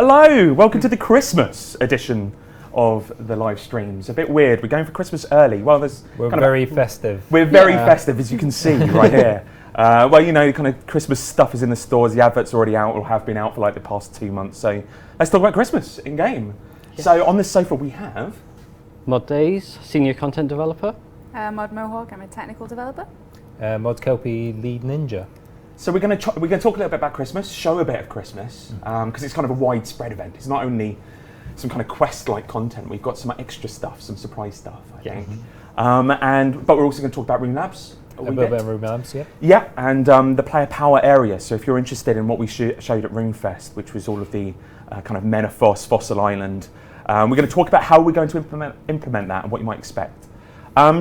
Hello, welcome to the Christmas edition of the live streams. A bit weird, we're going for Christmas early. Well, we're very festive. We're very festive, as you can see right here. Well, you know, kind of Christmas stuff is in the stores. The advert's already out, or have been out for like the past 2 months. So let's talk about Christmas in game. Yeah. So on this sofa we have Mod Days, senior content developer. Mod Mohawk, I'm a technical developer. Mod Kelpie, lead ninja. So we're going to talk a little bit about Christmas, show a bit of Christmas, because it's kind of a widespread event. It's not only some kind of quest-like content. We've got some extra stuff, some surprise stuff, I think. But we're also going to talk about Rune Labs. A bit about Rune Labs, yeah. Yeah, and the player power area. So if you're interested in what we showed at RuneFest, which was all of the kind of Menethos, Fossil Island, we're going to talk about how we're going to implement that and what you might expect.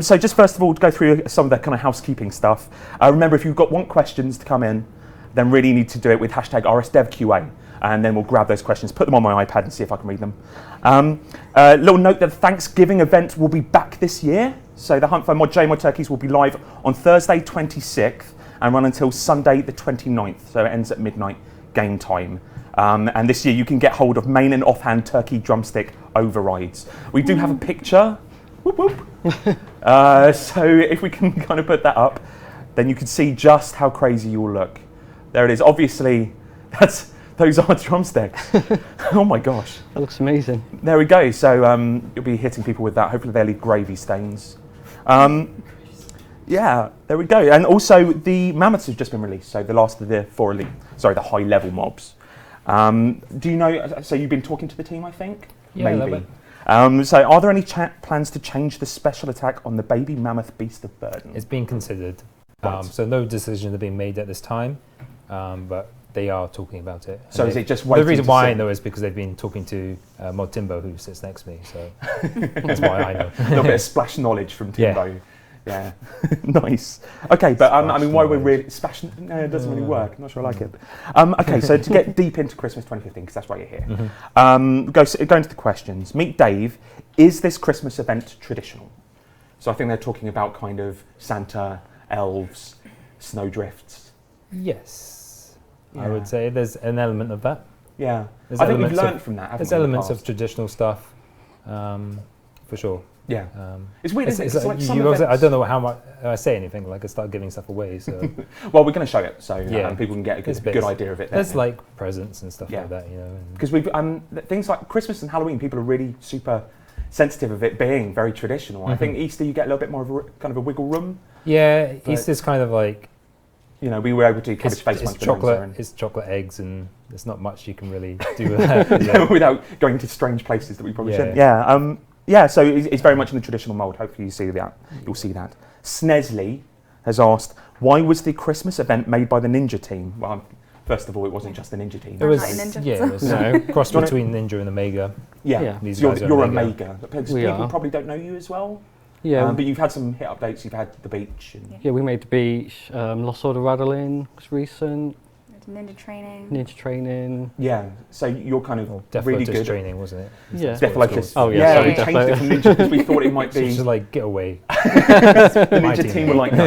So just first of all, to go through some of the kind of housekeeping stuff. Remember, if you've want questions to come in, then really need to do it with hashtag RSDevQA, and then we'll grab those questions, put them on my iPad and see if I can read them. Little note that the Thanksgiving event will be back this year. So the Hunt for Mod J Mod Turkeys will be live on Thursday 26th and run until Sunday the 29th. So it ends at midnight game time. And this year you can get hold of main and offhand turkey drumstick overrides. We do have a picture. Whoop, whoop. So if we can kind of put that up, then you can see just how crazy you will look. There it is. Obviously, those are drumsticks. Oh my gosh. That looks amazing. There we go. So you'll be hitting people with that. Hopefully they'll leave gravy stains. Yeah, there we go. And also the mammoths have just been released. So the last of the the high level mobs. Do you know, so you've been talking to the team, I think? Yeah, maybe. So are there any plans to change the special attack on the baby mammoth beast of burden? It's being considered. Right. So no decisions have been made at this time, but they are talking about it. So is it just waiting? The reason why I know is because they've been talking to Mod Timbo, who sits next to me, so that's why I know. A little bit of splash knowledge from Timbo. Yeah, nice. Okay, but I mean, why we're really splash? No, it doesn't really work. I'm not sure I like it. Okay, so to get deep into Christmas 2015, because that's why you're here. Go into the questions. Meet Dave. Is this Christmas event traditional? So I think they're talking about kind of Santa, elves, snowdrifts. Yes, I would say there's an element of that. Yeah, I think we've learned from that. There's elements of traditional stuff, for sure. Yeah, it's weird, isn't it? It's like some events, I don't know how much I say anything. Like I start giving stuff away. So well, we're going to show it, so people can get a good idea of it. There's like presents and stuff like that, you know. Because we've things like Christmas and Halloween, people are really super sensitive of it being very traditional. I think Easter you get a little bit more of a wiggle room. Yeah, Easter's kind of like, you know, we were able to cabbage face it's chocolate. It's chocolate eggs, and there's not much you can really do with that without going to strange places that we probably shouldn't. Yeah, so it's very much in the traditional mould. Hopefully you see that. You'll see that. Snesley has asked, why was the Christmas event made by the Ninja team? Well, first of all, it wasn't just the Ninja team. It was, it was cross between Ninja and Omega. Yeah. So you're Omega. People probably don't know you as well. Yeah. But you've had some hit updates. You've had the beach. Yeah, we made the beach. Lost Order Rattling was recent. Ninja training. Yeah, so you're kind of really good. Training, wasn't it? Yeah. Deflocus. Oh yeah. Yeah, we changed it from Ninja because we thought it might be. Just like get away. The Ninja team were like, no,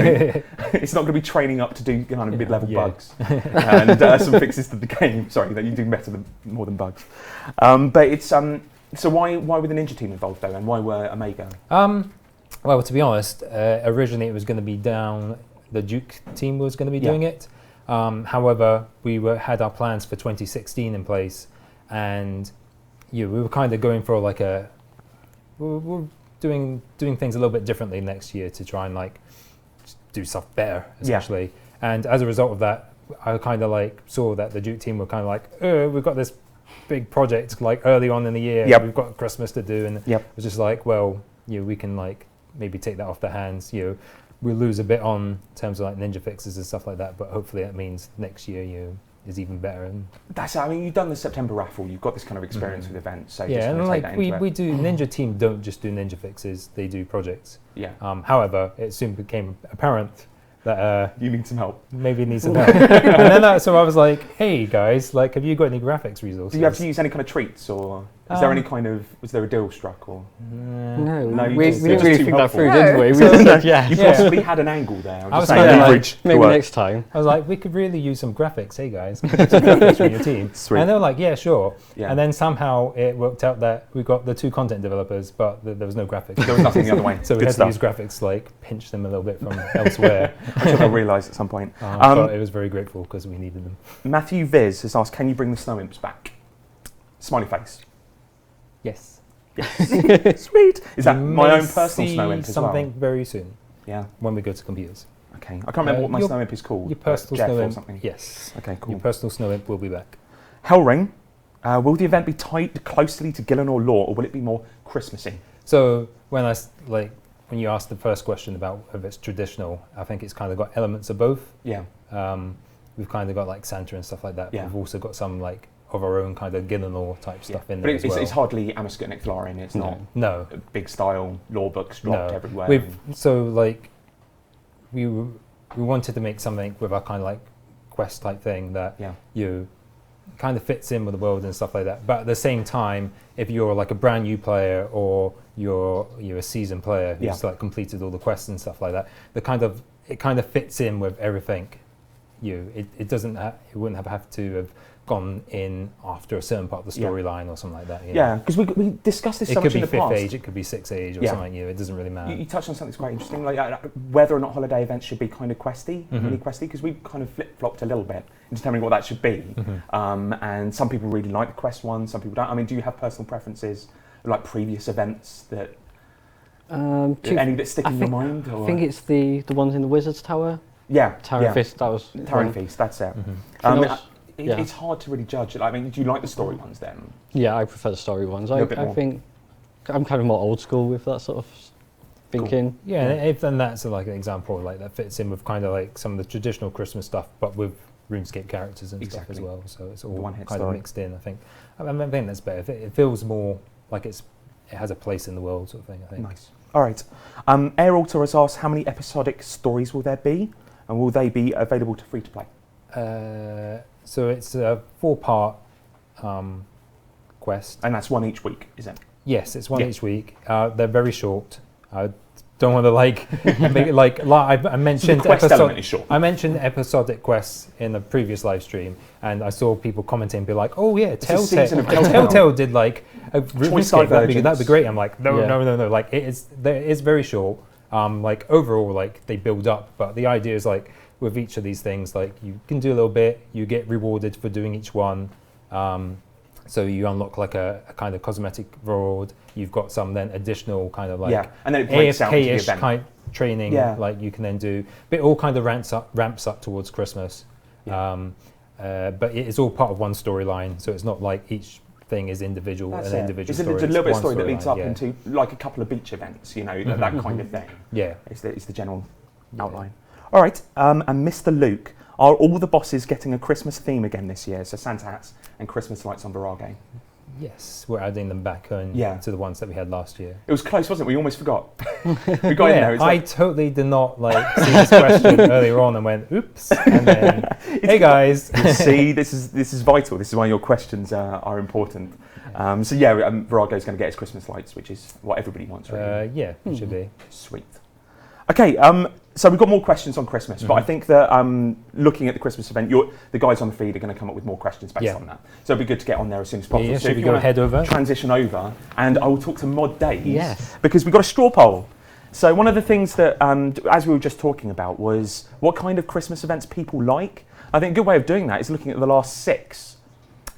it's not going to be training up to do kind of mid-level bugs and some fixes to the game. Sorry, that you do more than bugs. But it's so why were the Ninja team involved though, and why were Omega? Well, to be honest, originally it was going to be down. The Duke team was going to be doing it. However, we had our plans for 2016 in place, and we were kind of going for like we're doing things a little bit differently next year to try and like do stuff better, essentially. And as a result of that, I kind of like saw that the Duke team were kind of like, we've got this big project like early on in the year. We've got Christmas to do, and it was just like, well, we can like maybe take that off their hands. We'll lose a bit on terms of like ninja fixes and stuff like that, but hopefully that means next year is even better. And that's, I mean, you've done the September raffle, you've got this kind of experience with events, so yeah, and like we do Ninja team don't just do ninja fixes, they do projects. Yeah. However, it soon became apparent that you need some help. Maybe need some help. And then so I was like, hey guys, like, have you got any graphics resources? Do you have to use any kind of treats or? Is there any kind of, was there a deal struck or? No, you we just- didn't it was really too think that helpful. through, No. did we? We So- just said yes. You possibly had an angle there. I'm I just was saying kinda like, leverage Maybe to work. next time. I was like, we could really use some graphics. Hey guys, can you do some graphics for your team? Sweet. And they were like, yeah, sure. Yeah. And then somehow it worked out that we got the 2 content developers, but there was no graphics. There was nothing the other way. So we Good had stuff. to use graphics, like pinch them a little bit from elsewhere. I'm sure they'll realise at some point. But it was very grateful because we needed them. Matthew Viz has asked, can you bring the snow imps back? Smiley face. Yes. Sweet. Is that You my may own personal see snow imp as something well? very soon Yeah. when we go to computers. Okay. I can't remember what my your- snow imp is called. Your but personal Jeff snow or imp. something. Yes. Okay, cool. Your personal snow imp will be back. Hellring. Will the event be tied closely to Gillenor lore, or will it be more Christmassy? So when when you asked the first question about if it's traditional, I think it's kind of got elements of both. Yeah. We've kind of got like Santa and stuff like that. Yeah. But we've also got some like of our own kind of Gillenor type stuff in But there it's, as well. it's hardly Amiskut and Icthalarin. It's not No. a big style lore books dropped No. everywhere. We wanted to make something with our kind of like quest type thing that Yeah. you kind of fits in with the world and stuff like that. But at the same time, if you're like a brand new player or you're a seasoned player who's like completed all the quests and stuff like that, it kind of fits in with everything. It doesn't it wouldn't have to have gone in after a certain part of the storyline or something like that. You know? Yeah, because we discussed this It so could much in be the 5th past. age, it could be 6th age or Yeah. something. It doesn't really matter. You touched on something that's quite interesting, like whether or not holiday events should be kind of questy, mini questy, because we kind of flip-flopped a little bit in determining what that should be. And some people really like the quest one, some people don't. I mean, do you have personal preferences, like previous events that any that stick in your mind? Or? I think it's the ones in the Wizard's Tower. Yeah, Tower Fist, that was... Tower Feast, that's it. It's hard to really judge. I mean, do you like the story ones then? Yeah, I prefer the story ones. You're I a bit more- think I'm kind of more old school with that sort of thinking. Yeah, and if then that's like an example like that fits in with kind of like some of the traditional Christmas stuff, but with RuneScape characters and stuff as well. So it's all One-hit kind story. of mixed in. I think that's better. It feels more like it has a place in the world, sort of thing. I think. Nice. All right. Air Alter has asked, how many episodic stories will there be, and will they be available to free to play? So it's a 4-part quest. And that's one each week, is it? Yes, it's one Yeah. each week. They're very short. I don't want to make it like I mentioned. The quest element is short. I mentioned episodic quests in the previous live stream, and I saw people commenting and be like, "Oh yeah, season of Telltale. Telltale did like a RuneScape, that'd be great." I'm like, no. Like it's very short. Like overall, like they build up, but the idea is like with each of these things, like you can do a little bit, you get rewarded for doing each one. So you unlock like a kind of cosmetic reward. You've got some then additional kind of like and then it breaks out into the AFK-ish event. kind of training like you can then do. But it all kind of ramps up towards Christmas. Yeah. But it's all part of one storyline, so it's not like each thing is individual. That's an it. individual It's story. a little bit of one story that leads up storyline, into like a couple of beach events, that kind of thing. Yeah. It's the general outline. All right, and Mr. Luke, are all the bosses getting a Christmas theme again this year? So Santa hats and Christmas lights on Rearranging. Yes, we're adding them back on to the ones that we had last year. It was close, wasn't it? We almost forgot. We got in there. It's I like, totally did not see this question earlier on and went, oops. And then, hey guys. see, this is vital. This is why your questions are important. Virago is going to get his Christmas lights, which is what everybody wants, really. It should be. Sweet. Okay, so we've got more questions on Christmas, but I think that looking at the Christmas event, the guys on the feed are going to come up with more questions based on that. So it'd be good to get on there as soon as possible. Yeah, so should if we you go wanna head over? transition over, and I will talk to Mod Days, Yes. because we've got a straw poll. So one of the things that, as we were just talking about, was what kind of Christmas events people like. I think a good way of doing that is looking at the last 6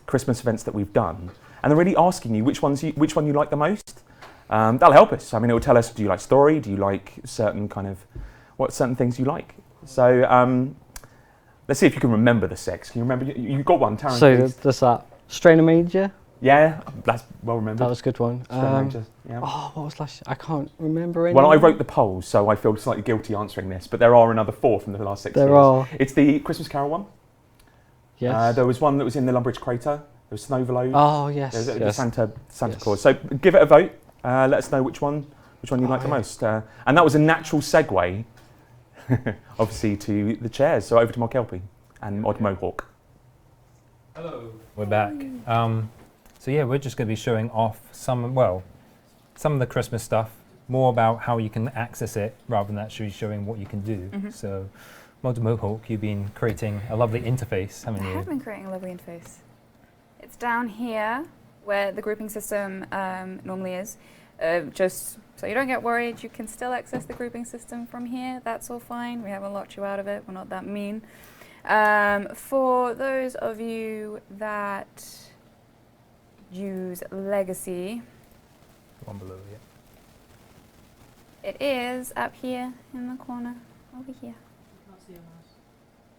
Christmas events that we've done, and they're really asking you which one you like the most. That'll help us. I mean, it will tell us, do you like story? Do you like certain things you like? So let's see if you can remember the 6. Can you remember? You got one, Taryn. So please. there's that Strainer Major. Yeah, that's well remembered. That was a good one. What was last year? I can't remember any. Well, I wrote the polls, so I feel slightly guilty answering this, but there are another 4 from the last 6 years. There are. It's the Christmas Carol one. Yes. There was one that was in the Lumbridge Crater. There was Snowverload. Oh, yes. There's the yes. Santa Yes. Claus. So give it a vote. Let us know which one you like the most. And that was a natural segue, obviously, to the chairs. So over to Mark Kelpie and Mod Mohawk. Hello. We're back. So yeah, we're just going to be showing off some of the Christmas stuff, more about how you can access it rather than actually showing what you can do. So, Mod Mohawk, you've been creating a lovely interface, haven't I you? have been creating a lovely interface. It's down here where the grouping system normally is. Just so you don't get worried, you can still access the grouping system from here. That's all fine. We haven't locked you out of it. We're not that mean. For those of you that use Legacy, One below, yeah. it is up here in the corner, over here.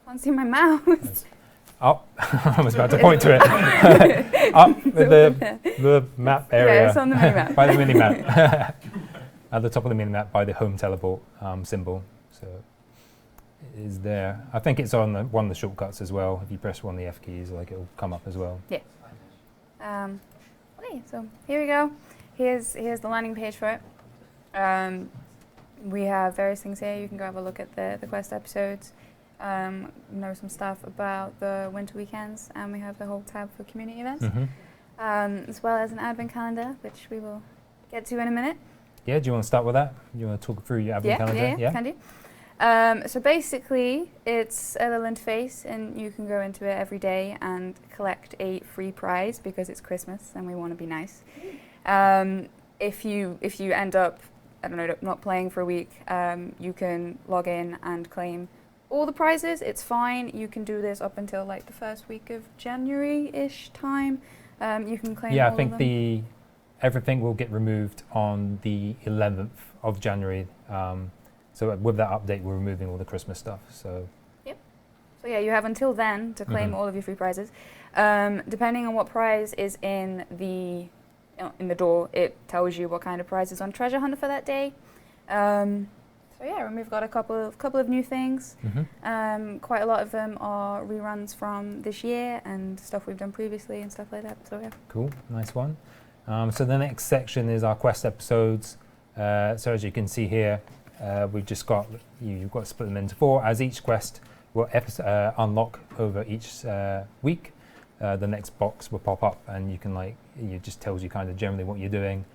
Can't see my mouse. Up. I was about to point to it. Up with the map area. Yeah, it's on the mini-map. By the mini-map. At the top of the mini-map by the home teleport symbol. So it is there. I think it's on one of the shortcuts as well. If you press one of the F keys, like it'll come up as well. Yeah. Okay, so here we go. Here's the landing page for it. We have various things here. You can go have a look at the quest episodes. Know some stuff about the winter weekends, and we have the whole tab for community events, as well as an advent calendar, which we will get to in a minute. Yeah, do you want to start with that? Do you want to talk through your advent calendar? Yeah, can do. So basically, it's a little interface, and you can go into it every day and collect a free prize because it's Christmas and we want to be nice. If you end up, I don't know, not playing for a week, you can log in and claim all the prizes. It's fine. You can do this up until like the first week of January-ish time. You can claim. Yeah, all I think of them. everything will get removed on the 11th of January. So with that update, we're removing all the Christmas stuff. So. Yep. So yeah, you have until then to claim all of your free prizes. Depending on what prize is in the door, it tells you what kind of prize is on Treasure Hunt for that day. So yeah, and we've got a couple of new things. Quite a lot of them are reruns from this year and stuff we've done previously and stuff like that. So yeah. Cool, nice one. So the next section is our quest episodes. So as you can see here, we've just got you've got to split them into 4. As each quest will unlock over each week, the next box will pop up, and you can it just tells you kind of generally what you're doing.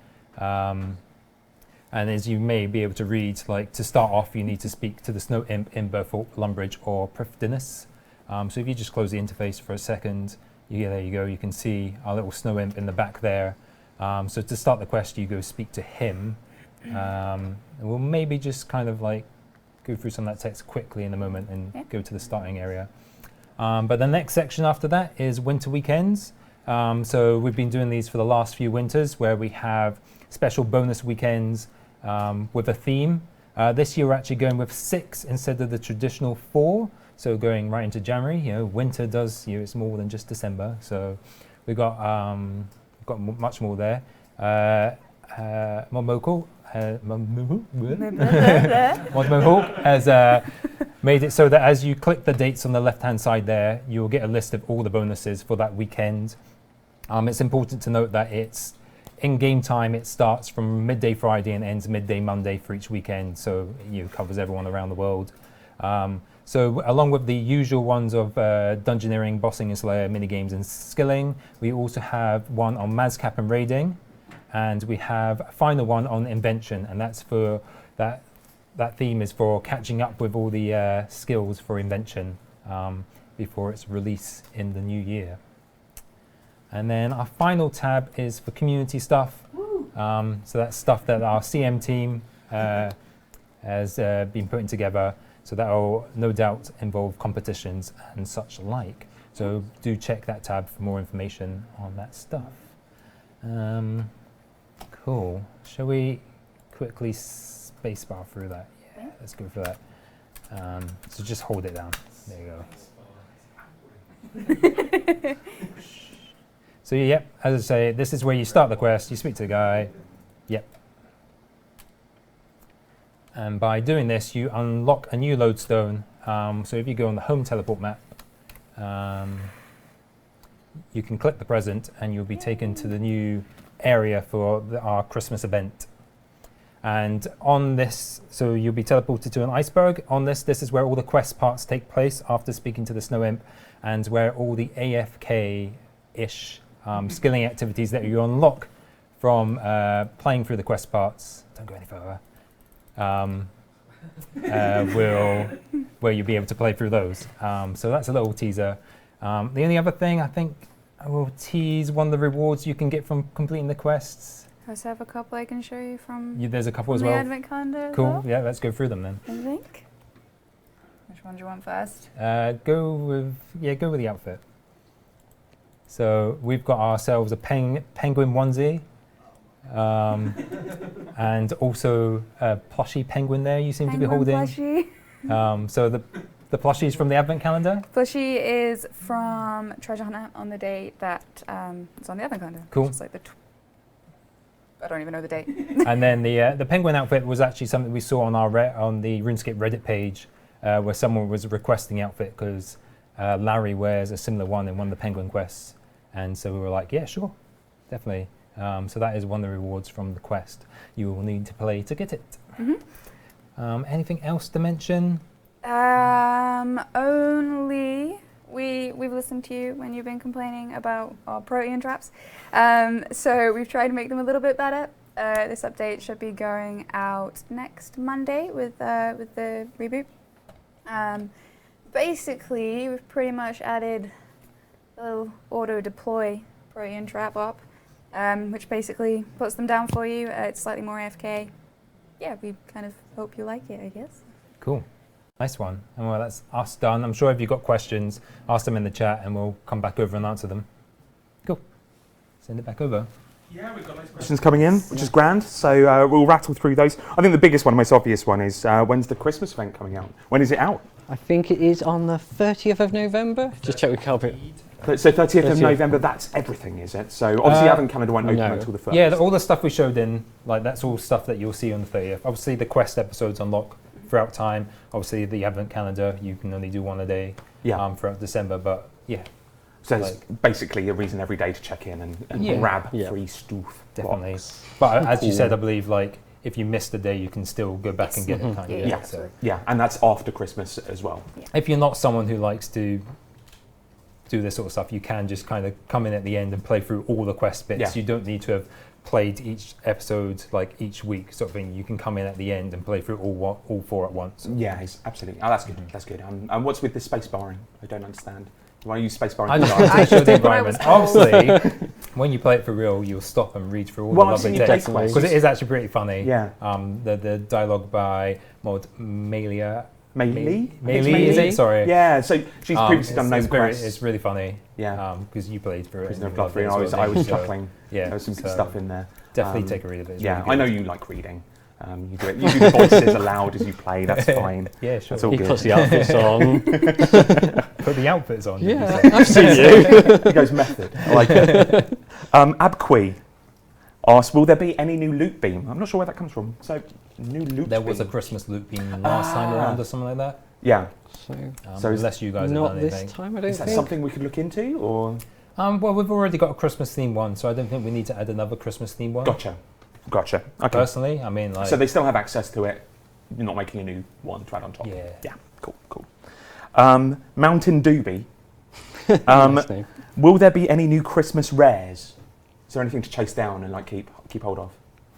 And as you may be able to read, to start off, you need to speak to the Snow Imp in Burthorpe, Lumbridge, or Prifddinas. So if you just close the interface for a second, there you go. You can see our little Snow Imp in the back there. So to start the quest, you go speak to him. And we'll maybe just kind of go through some of that text quickly in a moment and go to the starting area. But the next section after that is winter weekends. So we've been doing these for the last few winters, where we have special bonus weekends with a theme. This year we're actually going with 6 instead of the traditional 4. So going right into January, winter does, it's more than just December. So we've got much more there. Mod Mohawk has made it so that as you click the dates on the left-hand side there, you'll get a list of all the bonuses for that weekend. It's important to note that it's in game time. It starts from midday Friday and ends midday Monday for each weekend, so it covers everyone around the world. So along with the usual ones of Dungeoneering, Bossing and Slayer, minigames and skilling, we also have one on Mazcap and Raiding, and we have a final one on Invention, and that's for that theme is for catching up with all the skills for Invention before its release in the new year. And then our final tab is for community stuff. So that's stuff that our CM team has been putting together. So that will no doubt involve competitions and such like. So do check that tab for more information on that stuff. Cool. Shall we quickly spacebar through that? Yeah, let's go for that. So just hold it down. There you go. So yep, as I say, this is where you start the quest, you speak to the guy, yep. And by doing this, you unlock a new lodestone. So if you go on the home teleport map, you can click the present and you'll be taken to the new area for our Christmas event. And on this, so you'll be teleported to an iceberg. On this is where all the quest parts take place after speaking to the Snow Imp, and where all the AFK-ish skilling activities that you unlock from playing through the quest parts. Don't go any further. Where you'll be able to play through those. So that's a little teaser. The only other thing I think I will tease one of the rewards you can get from completing the quests. I also have a couple I can show you from There's a couple as the well. Advent calendar. as Cool. well, Yeah, let's go through them then. I think. Which one do you want first? Go with the outfit. So we've got ourselves a penguin onesie, and also a plushie penguin there. You seem to be holding. Plushie. So the plushie is from the Advent calendar. Plushie is from Treasure Hunter on the day that it's on the Advent calendar. Cool. It's like I don't even know the date. And then the penguin outfit was actually something we saw on on the RuneScape Reddit page, where someone was requesting the outfit because Larry wears a similar one in one of the penguin quests, and so we were like, yeah, sure, definitely. So that is one of the rewards from the quest. You will need to play to get it. Anything else to mention? Only we've listened to you when you've been complaining about our protein traps. So we've tried to make them a little bit better. This update should be going out next Monday with the reboot. Basically, we've pretty much added a little auto deploy protein trap op, which basically puts them down for you. It's slightly more AFK. Yeah, we kind of hope you like it, I guess. Cool. Nice one. And well, that's us done. I'm sure if you've got questions, ask them in the chat and we'll come back over and answer them. Cool. Send it back over. Yeah, we've got loads of questions coming in, which is grand. So we'll rattle through those. I think the biggest one, most obvious one, is when's the Christmas event coming out? When is it out? I think it is on the 30th of November. Just check with Calvin. So 30th of November, that's everything, is it? So obviously Advent calendar won't open no. until the 1st. Yeah, all the stuff we showed in, like that's all stuff that you'll see on the 30th. Obviously the quest episodes unlock throughout time. Obviously the Advent calendar, you can only do one a day throughout December, but yeah. So it's basically a reason every day to check in and grab free stuff. Definitely. Box. But as you said, I believe like if you missed a day, you can still go back and get it. Kind of, Yeah. So. Yeah, and that's after Christmas as well. Yeah. If you're not someone who likes to do this sort of stuff, you can just kind of come in at the end and play through all the quest bits. Yeah. You don't need to have played each episode like each week sort of thing. You can come in at the end and play through all four at once. Yeah, absolutely. Oh, that's good. That's good. And what's with the space barring? I don't understand. Why use space barring? I just want to show the environment. Obviously, when you play it for real, you'll stop and read through all the lovely text because it is actually pretty funny. Yeah. The dialogue by Maud Melia. Maylee? Maylee, is it? Sorry. Yeah, so she's previously done no quests. It's really funny. Yeah. Because you played through it. Prisoner of Blood 3, and I was chuckling. Yeah. There was some good stuff in there. Definitely take a read of it. It's yeah, really I know you like reading. You do the voices aloud as you play. That's fine. Yeah, sure. That's all He good. puts the outfits on. Put the outfits on. Yeah, I've seen you. He goes method. I like it. Abqui asks, will there be any new loot beam? I'm not sure where that comes from. So, new loot There beam. was a Christmas loot beam last time around or something like that. Yeah. So unless you guys have not done anything. this time, I don't Is that think. something we could look into, or? Well, we've already got a Christmas themed one, so I don't think we need to add another Christmas themed one. Gotcha. Okay. Personally, I mean, like. So they still have access to it. You're not making a new one to add on top. Yeah. Yeah. Cool. Mountain Doobie. Nice name. Will there be any new Christmas rares? Is there anything to chase down and like keep hold of?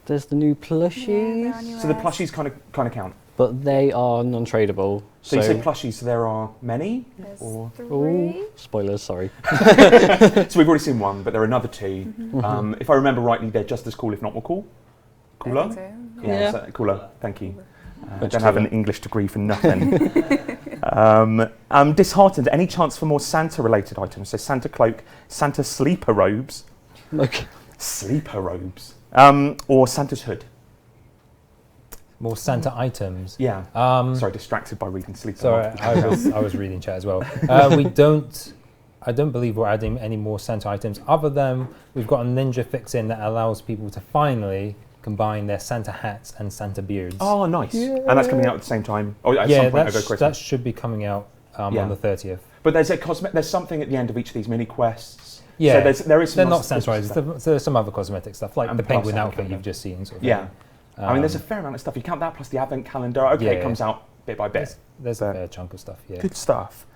There's the new plushies, So the plushies kind of count. but they are non-tradable. So you say plushies, so there are many? There's Or? 3. Ooh, spoilers, sorry. So we've already seen one, but there are another 2. If I remember rightly, they're just as cool, if not more cool. Cooler? I think so. Yeah. So, cooler. Thank you. I Much don't have an cooler. English degree for nothing. Disheartened. Any chance for more Santa-related items? So Santa cloak, Santa sleeper robes, Okay. sleeper robes, or Santa's hood. More Santa items. Yeah. Sorry, distracted by reading sleeper. Sorry, robes. I was reading chat as well. I don't believe we're adding any more Santa items other than we've got a ninja fix in that allows people to finally combine their Santa hats and Santa beards. Oh, nice. Yeah. And that's coming out at the same time. Oh, at some point over Christmas. That should be coming out on the 30th. But there's something at the end of each of these mini quests. Yeah, so there is some they're not nice Santa items. stuff. There's some other cosmetic stuff, like And the plus penguin Advent outfit calendar. you've just seen. Sort of Yeah. thing. I mean, there's a fair amount of stuff. You count that plus the Advent calendar. Okay, it comes out bit by bit. There's a fair chunk of stuff, yeah. Good stuff.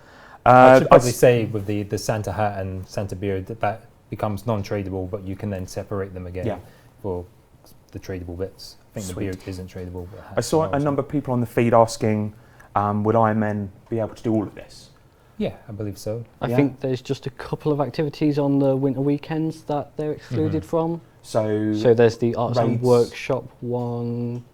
I should probably say with the Santa hat and Santa beard that becomes non-tradable, but you can then separate them again for the tradable bits. I think Sweet. the beard isn't tradable. But I saw a number of people on the feed asking, would Iron Men be able to do all of this? Yeah, I believe so. I think there's just a couple of activities on the winter weekends that they're excluded from. So there's the Arts and raids. Workshop one.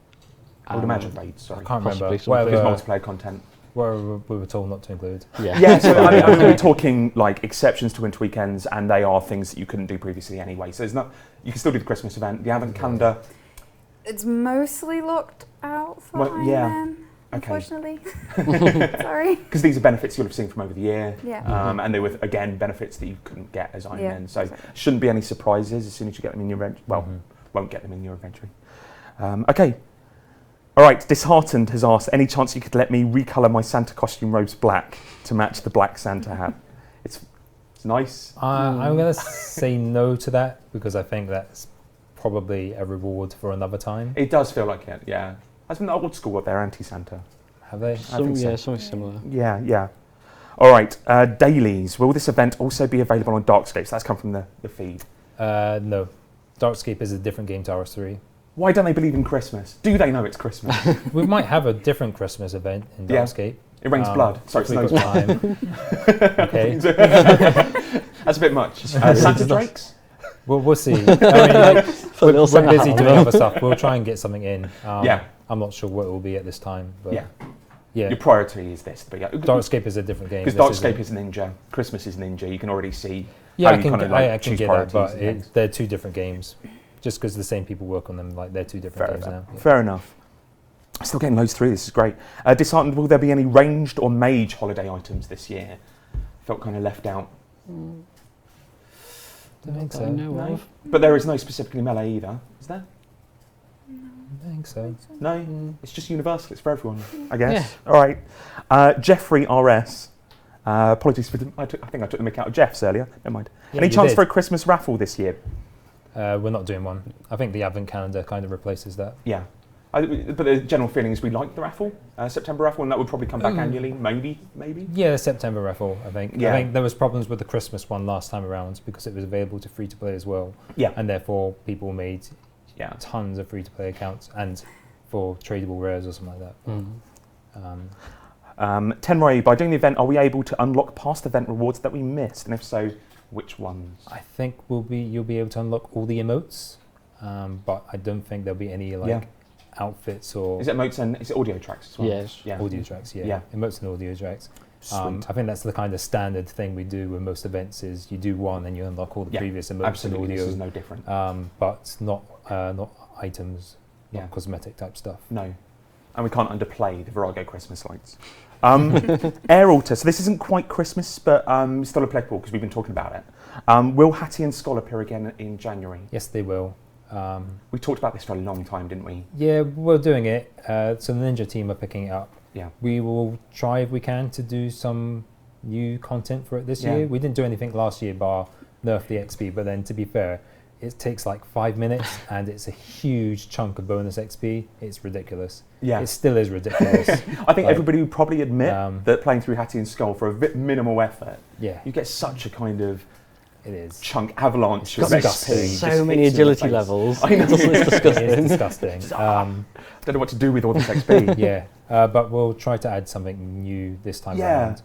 I would imagine raids, sorry. I can't remember. Possibly There's Whatever, multiplayer content. whatever we were told not to include. Yeah. Yeah, so I mean, we're talking like exceptions to winter weekends, and they are things that you couldn't do previously anyway. So there's not, you can still do the Christmas event, the Advent calendar. It's mostly locked out for Well, Iron yeah. Man, Okay. unfortunately. Sorry. Because these are benefits you'll have seen from over the year, Yeah. and they were again benefits that you couldn't get as Iron Yeah, Man. So exactly. shouldn't be any surprises as soon as you get them in your inventory. Well, won't get them in your inventory. Okay. All right. Disheartened has asked, any chance you could let me recolour my Santa costume robes black to match the black Santa hat? It's nice. I'm going to say no to that because I think that's probably a reward for another time. It does feel like it. Yeah. As in the old school, what they're anti-Santa. Have they? think so. Something similar. Yeah. All right. Dailies. Will this event also be available on Darkscape? So that's come from the feed. No. Darkscape is a different game to RS3. Why don't they believe in Christmas? Do they know it's Christmas? We might have a different Christmas event in Yeah. Darkscape. It rains blood. Sorry, if it we've snows got blood. time. Okay. That's a bit much. Santa Drakes? We'll see. I mean, like, we're Santa busy hat doing on. other stuff. We'll try and get something in. Yeah. I'm not sure what it will be at this time, but Yeah. yeah. Your priority is this. Darkscape is a different game. Because This Darkscape is Ninja. Christmas is Ninja. You can already see Yeah, how I you can kind get, of like I can choose get priorities that, but and things. they're two different games. Just because the same people work on them, like they're two different games now. Yeah. Fair enough. Still getting loads through. This is great. Disheartened. Will there be any ranged or mage holiday items this year? Felt kind of left out. Don't think That so. I know No. of. But there is no specifically melee either. Is there? I think so. No. It's just universal. It's for everyone, I guess. All right. Jeffrey RS. Apologies for I think I took the mick out of Jeff's earlier. Never mind. Yeah, Any you chance did. for a Christmas raffle this year? We're not doing one. I think the Advent calendar kind of replaces that. Yeah. But the general feeling is we like the raffle, September raffle, and that would probably come back annually, maybe. Yeah, the September raffle, I think. Yeah. I think there was problems with the Christmas one last time around because it was available to free-to-play as well. Yeah. And therefore, people made Yeah. tons of free-to-play accounts and for tradable rares or something like that. Tenroy, by doing the event, are we able to unlock past event rewards that we missed? And if so, which ones? I think you'll be able to unlock all the emotes, but I don't think there'll be any outfits or Is it emotes and is it audio tracks as well? Yes. Yeah. audio tracks. Yeah. Yeah. Emotes and audio tracks. Sweet. I think that's the kind of standard thing we do with most events. Is you do one and you unlock all the Yeah, previous emotes Absolutely, and this audio. is no different. But not items, Yeah. not cosmetic type stuff. No. And we can't underplay the Virago Christmas lights. Air Altar. So this isn't quite Christmas, but still applicable because we've been talking about it. Will Hattie and Skull appear again in January? Yes, they will. We talked about this for a long time, didn't we? Yeah, we're doing it. So the Ninja team are picking it up. Yeah. We will try if we can to do some new content for it this Yeah. year. We didn't do anything last year bar nerf the XP, but then to be fair, it takes like 5 minutes and it's a huge chunk of bonus XP. It's ridiculous. Yeah. It still is ridiculous. I think Like, everybody would probably admit um, that playing through Hattie and Skull for a bit minimal effort, yeah, you get such a kind of it is. chunk avalanche of It's XP. disgusting. just So many hits you in the agility face. levels. I know. It's disgusting. It is disgusting. Don't know what to do with all this XP. Yeah, but we'll try to add something new this time Yeah. around.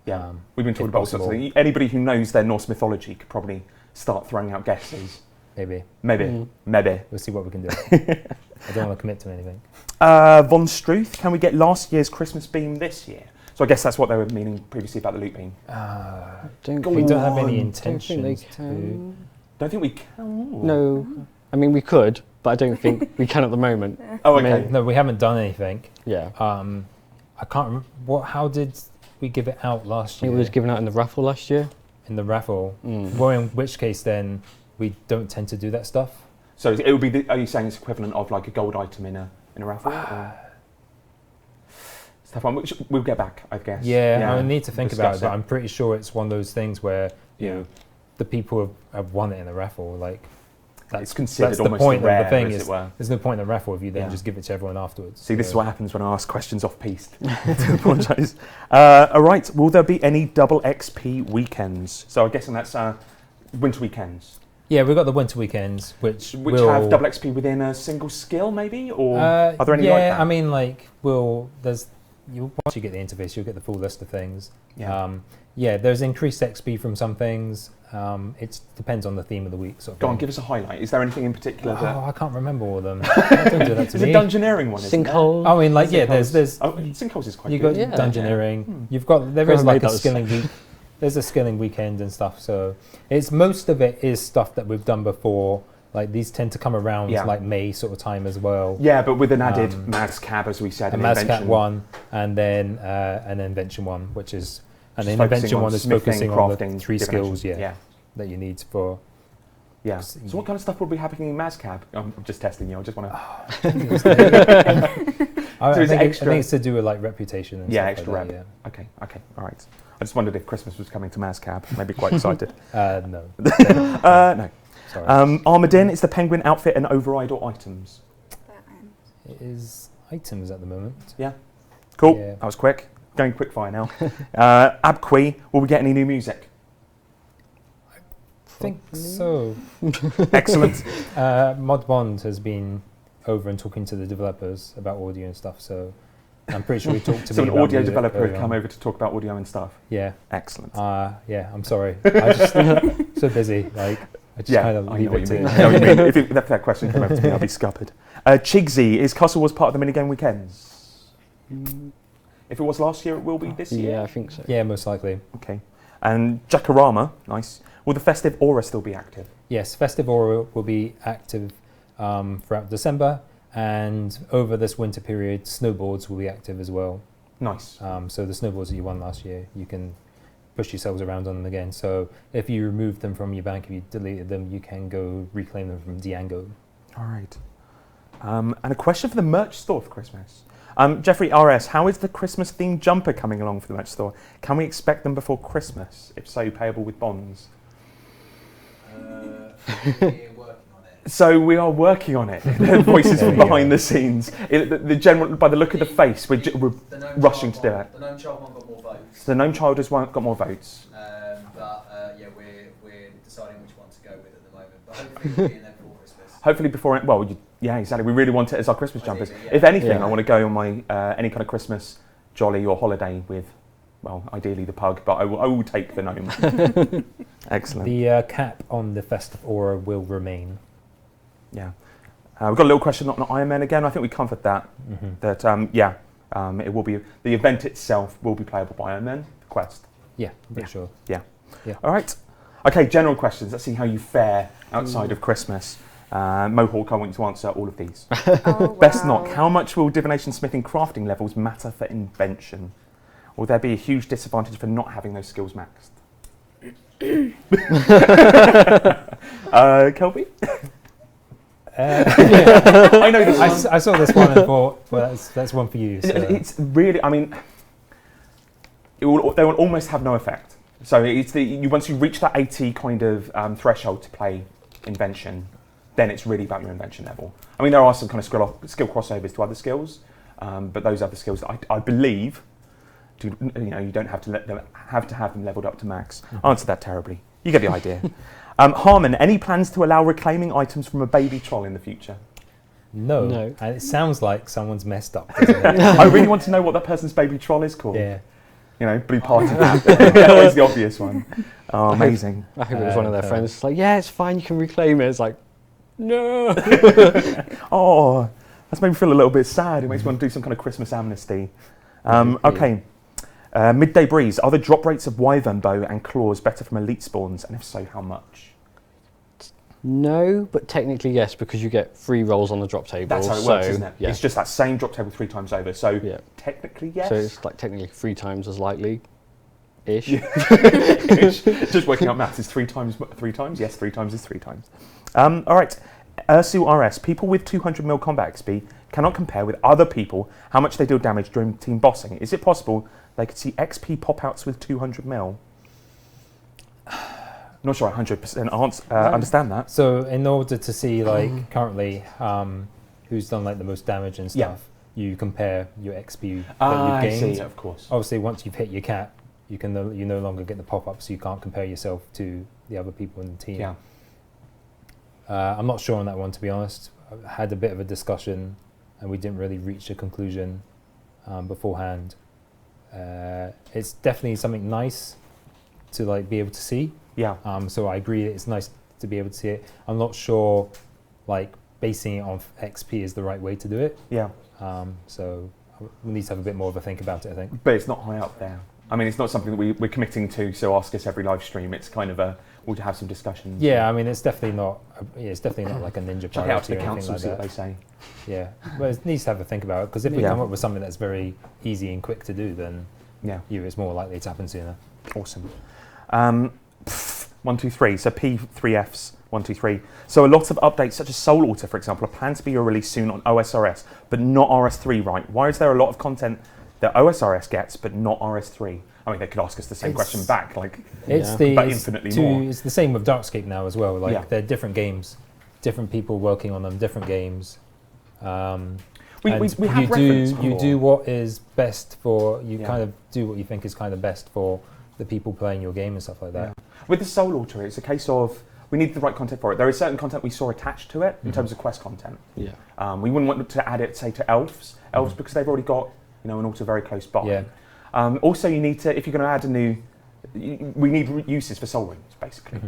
Yeah. We've been talking if about all sorts of possible. things. Anybody who knows their Norse mythology could probably start throwing out guesses. Maybe. Maybe. Maybe. We'll see what we can do. I don't want to commit to anything. Von Struth, can we get last year's Christmas beam this year? So I guess that's what they were meaning previously about the loot beam. We don't have on. any Don't think they intentions to. can. Don't think we can. No, I mean we could, but I don't think we can at the moment. Oh, I mean, okay. No, we haven't done anything. Yeah, I can't remember. How did we give it out last it year? was given out in the raffle last year. In the raffle. Well, in which case then we don't tend to do that stuff. So it would be. Are you saying it's equivalent of like a gold item in a raffle? Or? Stuff on which we'll get back, I guess. Yeah, I need to think about it, discuss but I'm pretty sure it's one of those things where you know the people have won it in the raffel. Like it's considered that's the almost point a rare, of the thing. as it were. There's no point in the raffle if you then Yeah. just give it to everyone afterwards. See, this is what happens when I ask questions off piste. To apologise. All right, will there be any double XP weekends? So I'm guessing that's winter weekends, Yeah, we've got the winter weekends, which will have double XP within a single skill, maybe, or are there any yeah, like that? I mean, like, once you get the interface, you'll get the full list of things. Yeah. Yeah, there's increased XP from some things. It depends on the theme of the week, sort of Go on, thing. give us a highlight. Is there anything in particular that? Oh, I can't remember all of them. Don't do that to It's a me. dungeoneering one, isn't it? Sinkhole. I mean, like, yeah, there's Sinkholes is quite you good. got Yeah. dungeoneering. You've got there Whoever is like made a those. skilling week. There's a skilling weekend and stuff. So it's most of it is stuff that we've done before. Like these tend to come around like May sort of time as well. Yeah, but with an added Mads Cab, as we said, A in Mazcat Invention. one, and then an Invention one, which is Just an focusing Invention on one is smithing, focusing on crafting, the 3 divination. skills, Yeah. that you need for. Yeah. So what kind of stuff will be happening in Mazcab? I'm just testing you. I just want to. I So is it think extra- it's to do with like reputation and Yeah, stuff extra like that, rep. Okay. All right. I just wondered if Christmas was coming to Mazcab. Maybe quite excited. No. No. Sorry. Armadin is the penguin outfit and override or items. It is items at the moment. Cool. Yeah. That was quick. Going quick fire now. Abqui, will we get any new music? I think so. Excellent. Mod Bond has been over and talking to the developers about audio and stuff, so I'm pretty sure we talked to So me an about audio music developer early had come on. over to talk about audio and stuff. Yeah. Excellent. Yeah, I'm sorry. I just so busy. Like I just kind of I know leave what it you to. mean. I know what you mean. If that question came over to me, I'd be scuppered. Chigsy, is Castle Wars part of the minigame weekends? If it was last year, it will be this year? Yeah, I think so. Yeah, most likely. Okay. And Jacarama, nice. Will the festive aura still be active? Yes, Festive Aura will be active throughout December, and over this winter period, snowboards will be active as well. Nice. So the snowboards that you won last year, you can push yourselves around on them again. So if you remove them from your bank, if you deleted them, you can go reclaim them from Diango. All right. And a question for the merch store for Christmas. Jeffrey RS, how is the Christmas themed jumper coming along for the merch store? Can we expect them before Christmas? If so, payable with bonds. We're working on it. So we are working on it. The voices from behind the scenes. The general, by the look of the face, we're The Gnome rushing Child to do one- it. The Gnome Child one got more votes, The Gnome Child has got more votes. yeah, we're deciding which one to go with at the moment. But hopefully it'll be in there before Christmas. Hopefully before, yeah, exactly. We really want it as our Christmas jumpers. Ideally, yeah. If anything, Yeah. I want to go on my any kind of Christmas jolly or holiday with, well, ideally the pug, but I will take the gnome. Excellent. The cap on the Festive Aura will remain. Yeah. We've got a little question on Iron Man again. I think we covered that. That it will be, the event itself will be playable by Iron Man, the quest. Yeah, pretty sure. All right. Okay, general questions. Let's see how you fare outside of Christmas. Mohawk, I want you to answer all of these. Oh, Best wow. knock, how much will divination smithing crafting levels matter for invention? Will there be a huge disadvantage for not having those skills maxed? Kelby? I know this one. I saw this one and thought, well, that's one for you. So. It's really, I mean, they will almost have no effect. So it's once you reach that 80 kind of threshold to play Invention, then it's really about your Invention level. I mean, there are some kind of skill crossovers to other skills, but those other skills that I believe, you don't have to have them leveled up to max. Answer that terribly. You get the idea. Harmon, any plans to allow reclaiming items from a baby troll in the future? No. No. And it sounds like someone's messed up. Doesn't it? I really want to know what that person's baby troll is called. Yeah. Blue party hat. That was the obvious one. Oh, amazing. I hope it was one of their friends. It's like, yeah, it's fine, you can reclaim it. It's like, no. Oh, that's made me feel a little bit sad. It makes me want to do some kind of Christmas amnesty. Okay. Midday Breeze. Are the drop rates of Wyvern bow and claws better from elite spawns? And if so, how much? No, but technically yes, because you get 3 rolls on the drop table. That's how it works, isn't it? Yeah. It's just that same drop table 3 times over. So Yeah. technically, yes. So it's like technically 3 times as likely-ish. Just working out maths. Is 3 times 3 times? Yes, 3 times is 3 times. All right. Ursu RS. People with 200 mil combat XP cannot compare with other people how much they deal damage during team bossing. Is it possible they could see XP pop-outs with 200 mil? Not sure I 100% understand that. So in order to see like currently who's done like the most damage and stuff, you compare your XP that I you've gained. see, of course. Obviously, once you've hit your cap, you no longer get the pop-ups, so you can't compare yourself to the other people in the team. Yeah. I'm not sure on that one, to be honest. I had a bit of a discussion, and we didn't really reach a conclusion beforehand. It's definitely something nice to like be able to see. Yeah. So I agree it's nice to be able to see it. I'm not sure like basing it on XP is the right way to do it. Yeah. So we need to have a bit more of a think about it, I think. But it's not high up there. I mean, it's not something that we're committing to, so ask us every live stream. It's kind of we'll have some discussions. Yeah, I mean, it's definitely not like a ninja Check it out to priority the or anything council, like see what that. they say. Yeah, but it needs to have a think about it, because if we Yeah. come up with something that's very easy and quick to do, then Yeah. it's more likely to happen sooner. Awesome. 1, 2, 3. So P3Fs, 1, 2, 3. So a lot of updates, such as Soul Altar, for example, are planned to be released soon on OSRS, but not RS3, right? Why is there a lot of content that OSRS gets, but not RS3? I mean, they could ask us the same question back, like, It's Yeah. but infinitely more. It's the same with Darkscape now as well. Like Yeah. they're different games, different people working on them, different games. We And have you referenced you before. do what is best for you. Yeah. Kind of do what you think is kind of best for the people playing your game and stuff like that. Yeah. With the Soul Altar, it's a case of we need the right content for it. There is certain content we saw attached to it in terms of quest content. Yeah. We wouldn't want to add it, say, to elves because they've already got an altar very close by. Yeah. Also, you need to, if you're going to add a new, we need uses for soul runes, basically,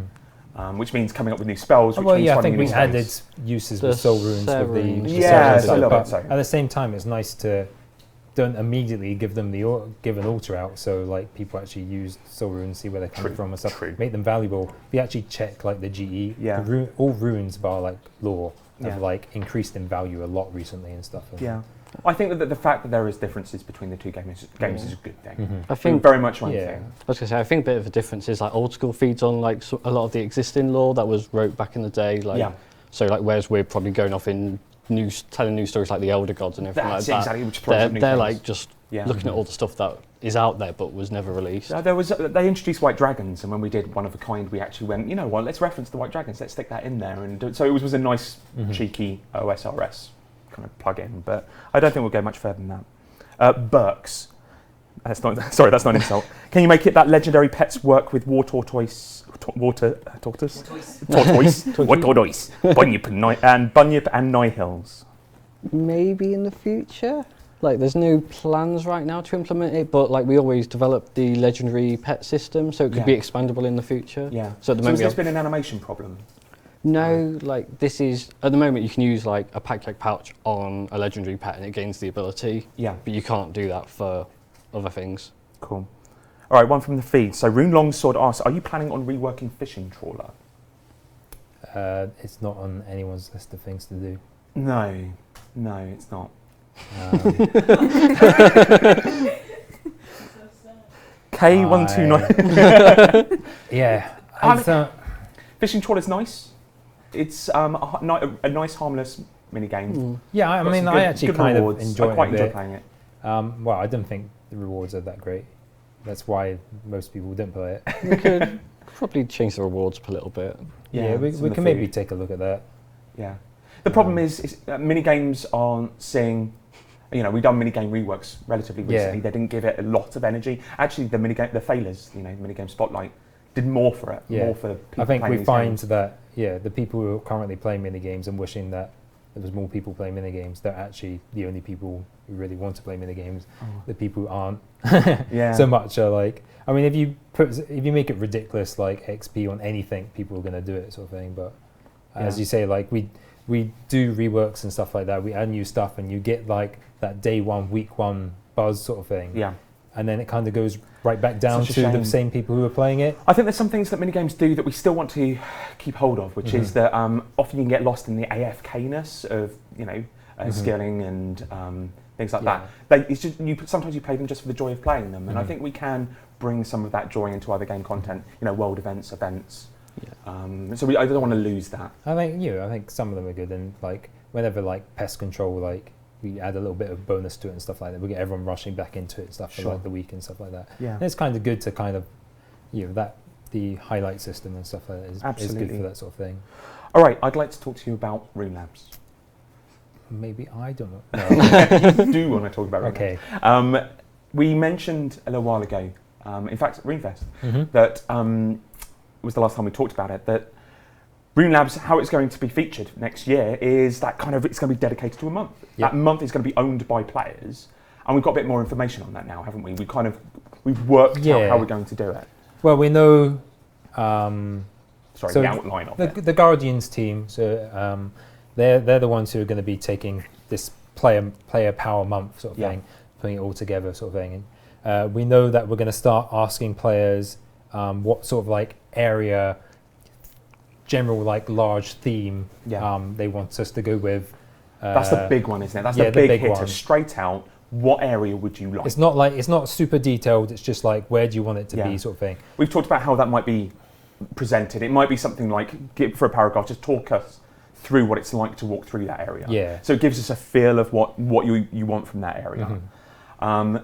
which means coming up with new spells. Which Well, means yeah, I finding think we new added spells. uses The with soul runes with the Severns. Yeah, Severns, a little but bit so. at the same time, it's nice to don't immediately give them give an altar out, so like people actually use soul runes, see where they're coming True, from and stuff, true. make them valuable. We actually check like the GE. Yeah. All runes bar like lore have Yeah. like increased in value a lot recently and stuff. And Yeah. I think that the fact that there is differences between the two games is a good thing. I think Very much one Yeah. thing. I was going to say, I think a bit of a difference is like old school feeds on like a lot of the existing lore that was wrote back in the day. Like, Yeah. So like, whereas we're probably going off in telling new stories like the Elder Gods and everything That's like that. exactly which throws up new They're things. like just Yeah. looking at all the stuff that is out there but was never released. There was they introduced White Dragons, and when we did One of a Kind, we actually went, you know what, let's reference the White Dragons, let's stick that in there, and so it was a nice cheeky OSRS kind of plug-in. But I don't think we'll go much further than that. Burks, that's not that's not an insult. Can you make it that legendary pets work with tortoise, tortoise, bunyip and nihils? Maybe in the future. Like, there's no plans right now to implement it, but like we always develop the legendary pet system, so it could be expandable in the future. Yeah. So at the has moment, this been an animation problem? no, like this is at the moment you can use like a pack pouch on a legendary pet and it gains the ability. Yeah. But you can't do that for other things. Cool. All right, one from the feed. So Rune Longsword asks, are you planning on reworking Fishing Trawler? it's not on anyone's list of things to do. No, it's not. K129. Yeah. Fishing Trawler's nice. It's a nice, harmless mini game. Yeah, I mean, I actually kind of enjoy I quite it a enjoy bit. playing it. Well, I don't think the rewards are that great. That's why most people don't play it. We could probably change the rewards up a little bit. Yeah, we some of can the maybe food. take a look at that. Yeah. The problem is mini games aren't seeing. We've done mini game reworks relatively recently. Yeah. They didn't give it a lot of energy. Actually, the failures, mini game Spotlight, did more for it. Yeah. More for the people I think playing we these find games. that the people who are currently playing mini games and wishing that there was more people playing mini games, they're actually the only people who really want to play mini games. The people who aren't Yeah. so much are like, I mean, if you make it ridiculous like XP on anything, people are going to do it, sort of thing. But as you say, like we do reworks and stuff like that. We add new stuff, and you get like that day one, week one buzz sort of thing. Yeah. And then it kind of goes right back down Such a to the shame. same people who are playing it. I think there's some things that minigames do that we still want to keep hold of, which is that often you can get lost in the AFK-ness of, skilling and things like that. It's just, sometimes you play them just for the joy of playing them, and I think we can bring some of that joy into other game content, world events. Yeah. So I don't want to lose that. I think some of them are good, and like whenever like pest control, like we add a little bit of bonus to it and stuff like that. We get everyone rushing back into it and stuff for like the week and stuff like that. Yeah. And it's kind of good to kind of, that the highlight system and stuff like that is good for that sort of thing. All right, I'd like to talk to you about Rune Labs. Maybe I don't know. No. You do want to talk about Rune Okay. Labs. We mentioned a little while ago in fact, RuneFest, that was the last time we talked about it, that Rune Labs, how it's going to be featured next year is that kind of, it's going to be dedicated to a month. That month is going to be owned by players, and we've got a bit more information on that now, haven't we? We've worked out how we're going to do it. Well, we know... the outline of it. The Guardians team, so they're the ones who are going to be taking this player power month sort of thing, putting it all together sort of thing. And we know that we're going to start asking players what sort of like area, general like large theme they want us to go with. That's the big one, isn't it? That's the big hitter, one. Straight out. What area would you like? It's not super detailed. It's just like, where do you want it to be, sort of thing. We've talked about how that might be presented. It might be something like, for a paragraph, just talk us through what it's like to walk through that area. Yeah. So it gives us a feel of what you want from that area.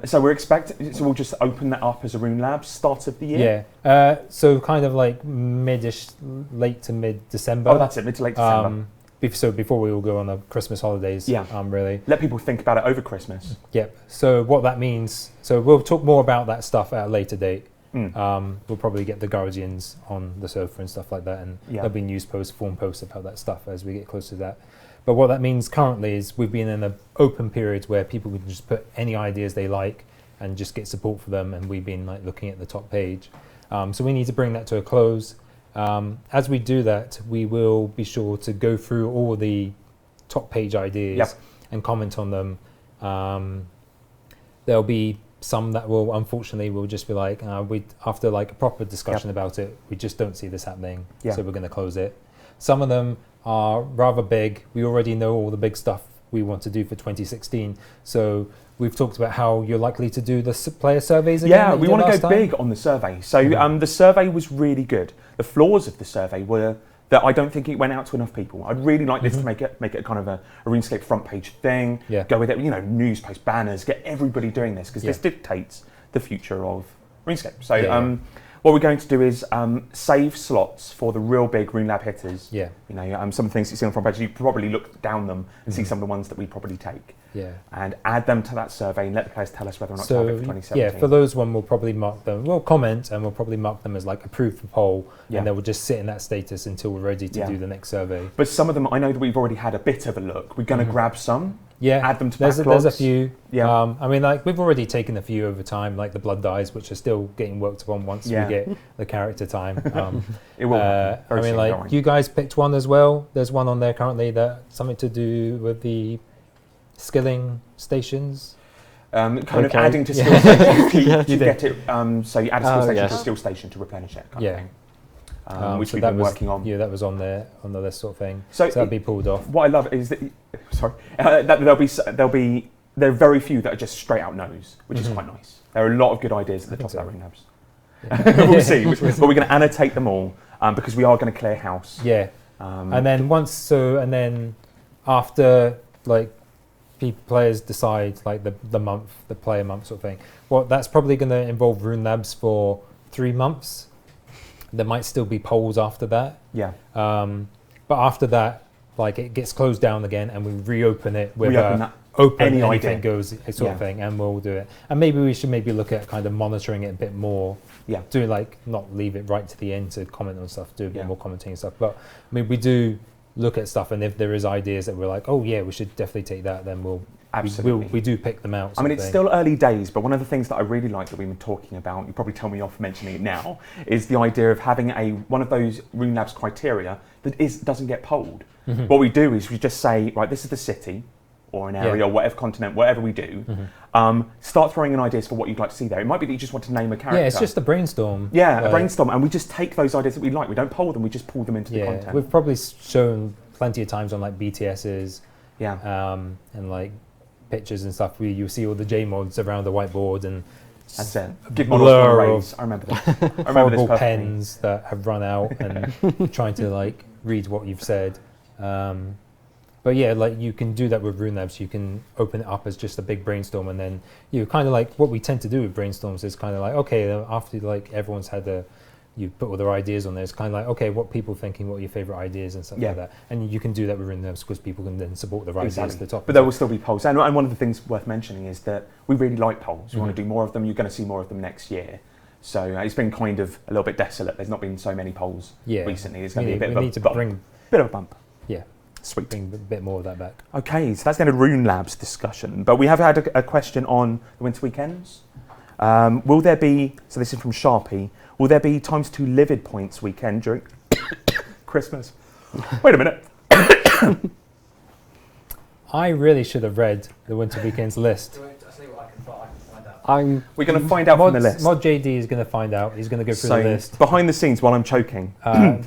So we're expecting. So we'll just open that up as a Rune Labs start of the year. Yeah. So kind of like mid-ish, late to mid-December. Oh, that's it. Mid to late December. So before we all go on the Christmas holidays. Really. Let people think about it over Christmas. Yep. So what that means. So we'll talk more about that stuff at a later date. We'll probably get the Guardians on the sofa and stuff like that, and there'll be news posts, forum posts about that stuff as we get closer to that. But what that means currently is we've been in an open period where people can just put any ideas they like and just get support for them, and we've been like looking at the top page. So we need to bring that to a close. As we do that, we will be sure to go through all the top page ideas and comment on them. There'll be some that will, unfortunately, will just be like, after like a proper discussion about it, we just don't see this happening, so we're going to close it. Some of them are rather big. We already know all the big stuff we want to do for 2016. So we've talked about how you're likely to do the player surveys again. Yeah, we want to go big on the survey. So the survey was really good. The flaws of the survey were that I don't think it went out to enough people. I'd really like this to make it a kind of a RuneScape front page thing. Go with it, news posts, banners, get everybody doing this, because this dictates the future of RuneScape. So what we're going to do is save slots for the real big Rune Lab hitters. Some of the things you see on the front page, you probably look down them and see some of the ones that we probably take. And add them to that survey and let the players tell us whether or not to have it for 2017. Yeah, for those one, we'll probably mark them. We'll comment and we'll probably mark them as like approved for poll, and they will just sit in that status until we're ready to do the next survey. But some of them, I know that we've already had a bit of a look. We're going to grab some. Add them to there's a few. Yeah. I mean, like we've already taken a few over time, like the Blood Dyes, which are still getting worked upon once we get the character time. It will. I mean, like you guys picked one as well. There's one on there currently that something to do with the skilling stations. Kind of adding to skill stations. You get it. So you add a skill station to a skill station to replenish it. Kind of thing. Which we've been working on. Yeah, that was on there on the list sort of thing. So that'll be pulled off. What I love is that there are very few that are just straight out no's, which is quite nice. There are a lot of good ideas at the top of that Rune Labs. We'll see, but we're going to annotate them all because we are going to clear house. And then after like players decide like the player month sort of thing. Well, that's probably going to involve Rune Labs for 3 months. There might still be polls after that. But after that, like it gets closed down again, and we reopen it with anything goes sort of thing, and we'll do it. And maybe we should look at kind of monitoring it a bit more. Do like not leave it right to the end to comment on stuff. Do a bit more commenting and stuff. But I mean, we do look at stuff, and if there is ideas that we're like, oh yeah, we should definitely take that, then we do pick them out. I mean, it's still early days, but one of the things that I really like that we've been talking about, you probably tell me off mentioning it now, is the idea of having one of those Rune Labs criteria that doesn't get polled. What we do is we just say, right, this is the city or an area or whatever continent, whatever we do, start throwing in ideas for what you'd like to see there. It might be that you just want to name a character. Yeah, it's just a brainstorm. A brainstorm, and we just take those ideas that we like. We don't poll them, we just pull them into the content. We've probably shown plenty of times on like BTSs and like pictures and stuff. You'll see all the J mods around the whiteboard, and that's it. Give models I remember this. I remember this pens that have run out and trying to like read what you've said. But yeah, like you can do that with Rune Labs. You can open it up as just a big brainstorm, and then you kind of like what we tend to do with brainstorms is kind of like, okay, after like everyone's had you put all their ideas on there, it's kind of like, okay, what people thinking, what are your favourite ideas and stuff like that. And you can do that with Rune Labs because people can then support their ideas at the top. But there will still be polls. And one of the things worth mentioning is that we really like polls. We want to do more of them. You're going to see more of them next year. So it's been kind of a little bit desolate. There's not been so many polls recently. There's going to be a bit of a bump. Bit of a bump. Yeah. Sweet. Bring a bit more of that back. Okay, so that's the end of Rune Labs discussion. But we have had a question on the winter weekends. Will there be, so this is from Sharpie, will there be ×2 livid points weekend during Christmas? Wait a minute. I really should have read the winter weekends list. I'll tell you what I can find out. We're going to find out from the list. Mod JD is going to find out. He's going to go through the list. Behind the scenes while I'm choking.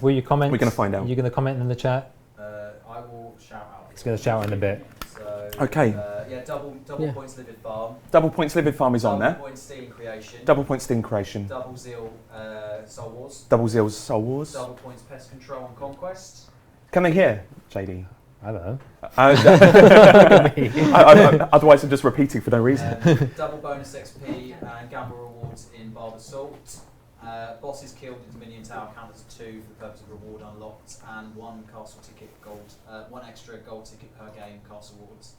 Will you comment? We're going to find out. You're going to comment in the chat? I will shout out. He's going to shout in a bit. So, okay. Double points livid farm. Double points livid farm is on there. Double points stealing creation. Double points stealing creation. Double zeal soul wars. Double zeal soul wars. Double points pest control and conquest. Can they hear, JD? I don't know. Otherwise, I'm just repeating for no reason. Double bonus XP and gamble rewards in Barber's Salt. Bosses killed in Dominion Tower count as 2 for the purpose of reward unlocked, and 1 castle ticket gold, 1 extra gold ticket per game castle rewards,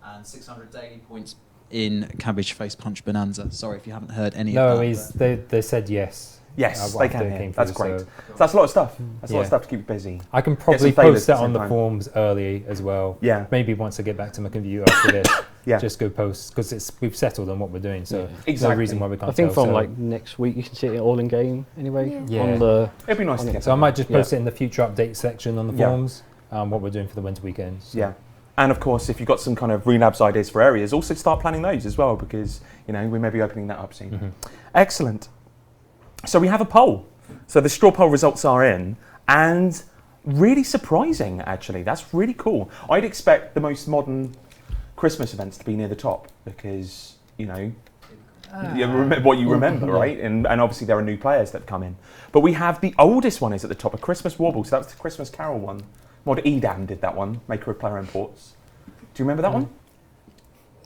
and 600 daily points in Cabbage Face Punch Bonanza. Sorry if you haven't heard any of that. No, they said yes. Yes, they can hear. That's great. So that's a lot of stuff. That's a lot of stuff to keep you busy. I can probably post that on the forums early as well. Yeah. Maybe once I get back to my computer after this, just go post, because we've settled on what we're doing. So there's no reason why we can't. I think from like next week you can see it all in game anyway. Yeah. It'd be nice to get. So I might just post it in the future update section on the forums. What we're doing for the winter weekends. Yeah. And of course, if you've got some kind of Rune Labs ideas for areas, also start planning those as well, because we may be opening that up soon. Mm-hmm. Excellent. So we have a poll. So the straw poll results are in, and really surprising, actually. That's really cool. I'd expect the most modern Christmas events to be near the top, because, you remember what you remember, right? And obviously there are new players that come in. But we have the oldest one is at the top, a Christmas Warble. So that's the Christmas Carol one. Mod Edam did that one, maker of player imports. Do you remember that one?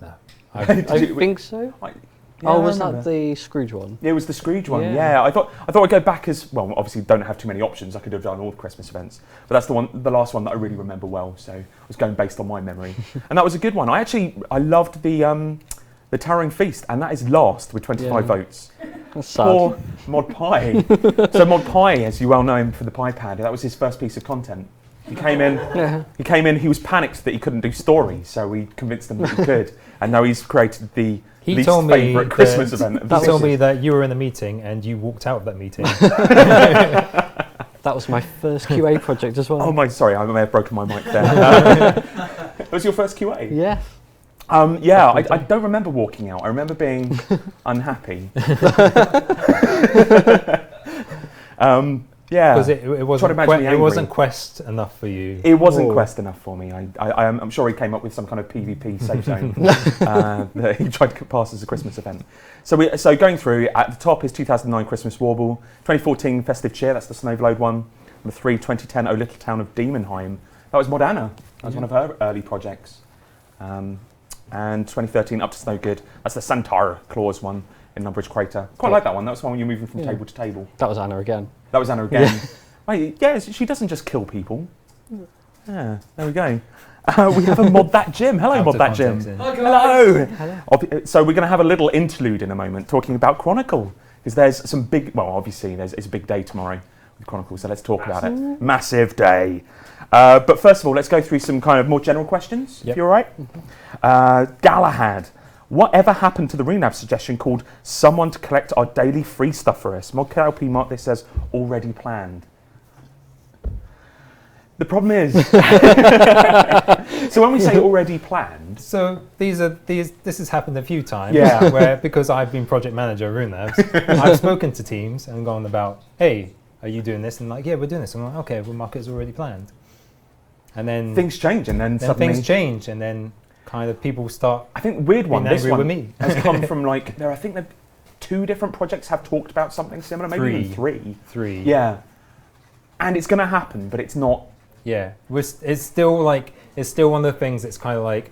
No. I think so. Was that the Scrooge one? Yeah, it was the Scrooge one. Yeah, I thought I'd go back as well. Obviously, don't have too many options. I could have done all the Christmas events, but that's the last one that I really remember well. So I was going based on my memory, and that was a good one. I loved the Towering Feast, and that is last with 25 votes. That's sad. Poor Mod Pie. So Mod Pie, as you well know him for the Pie Pad, that was his first piece of content. He came in. He was panicked that he couldn't do stories, so we convinced him that he could, and now he's created the least favourite Christmas event. He told me that you were in a meeting and you walked out of that meeting. That was my first QA project as well. Oh my, sorry, I may have broken my mic there. It was your first QA? Yeah. I don't remember walking out. I remember being unhappy. Because it wasn't quest enough for you. It wasn't quest enough for me. I'm sure he came up with some kind of PvP safe zone that he tried to pass as a Christmas event. So going through, at the top is 2009 Christmas Warble, 2014 Festive Cheer, that's the Snowblade one. Number 3, 2010 O Little Town of Demonheim. That was Mod Anna. That was one of her early projects. And 2013 Up to Snow Good. That's the Santar Claws one in Numbridge Crater. Quite like that one. That was one when you're moving from table to table. That was Anna again. That was Anna again. She doesn't just kill people. Yeah, there we go. We have a Mod That Jim. Hello, Mod That Jim. Hello. So we're going to have a little interlude in a moment talking about Chronicle, because there's some big, obviously it's a big day tomorrow with Chronicle, so let's talk about it. Massive day. But first of all, let's go through some kind of more general questions, if you're all right. Galahad. Whatever happened to the Renab suggestion called someone to collect our daily free stuff for us? Mod KLP marked this as already planned. The problem is, so when we say already planned, so this has happened a few times. Yeah, where because I've been project manager of RuneLabs, I've spoken to teams and gone about, hey, are you doing this? And like, yeah, we're doing this. And I'm like, okay, well, mark it as already planned. And then things change, and then suddenly things change, and then kind of people start. I think weird one. This one with me. has come from like I think that 2 different projects have talked about something similar, maybe even 3. 3. Yeah, and it's going to happen, but it's not. Yeah, it's still one of the things that's kind of like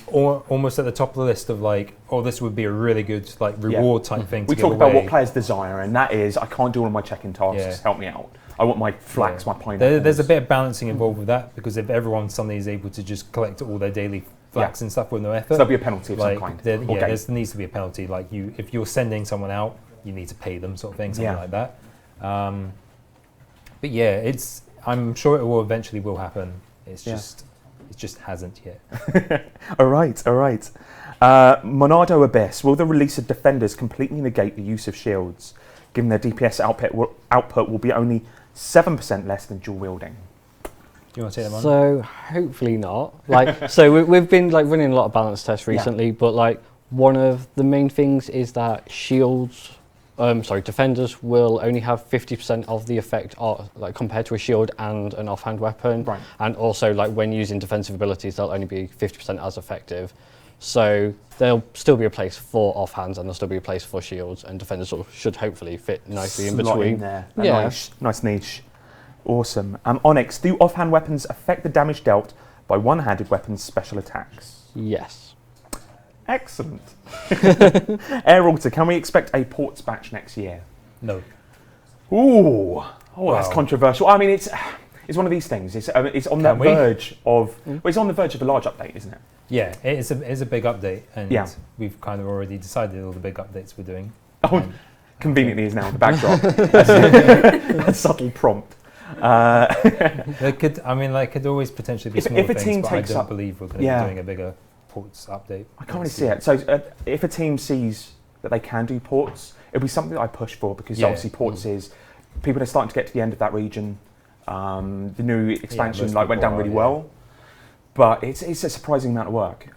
almost at the top of the list of like, oh, this would be a really good like reward type thing. We talk about what players desire, and that is I can't do all of my check-in tasks. Help me out. I want my flax, my pineapples. There's a bit of balancing involved with that, because if everyone suddenly is able to just collect all their daily flax and stuff with no effort, so there'll be a penalty of some kind. There needs to be a penalty. Like if you're sending someone out you need to pay them, sort of thing, something like that. But yeah, I'm sure it will eventually will happen. It just hasn't yet. All right. Monado Abyss. Will the release of Defenders completely negate the use of shields, given their DPS output will be only 7% less than dual wielding? Do you want to take them on? So hopefully not. Like, so we've been like running a lot of balance tests recently, but like one of the main things is that defenders will only have 50% of the effect, like compared to a shield and an offhand weapon. Right. And also, like when using defensive abilities, they'll only be 50% as effective. So there'll still be a place for offhands, and there'll still be a place for shields, and defenders should hopefully fit nicely in Slot between. in there. Nice niche. Awesome. Onyx, do offhand weapons affect the damage dealt by one-handed weapons' special attacks? Yes. Excellent. Air Alter, can we expect a ports batch next year? No. Ooh. That's Wow. controversial. I mean, it's one of these things. It's on the verge of. Well, it's on the verge of a large update, isn't it? Yeah, it's a big update, and Yeah. we've kind of already decided all the big updates we're doing. Oh, conveniently is now the backdrop. That's a subtle prompt. There could always potentially be smaller if a things, team but takes I don't up- believe we're going to Yeah. be doing a bigger ports update. I can't really next see year. it. So if a team sees that they can do ports, it'll be something that I push for, because Yeah. obviously ports is people are starting to get to the end of that region. The new expansion most went people down are, really yeah. well, but it's a surprising amount of work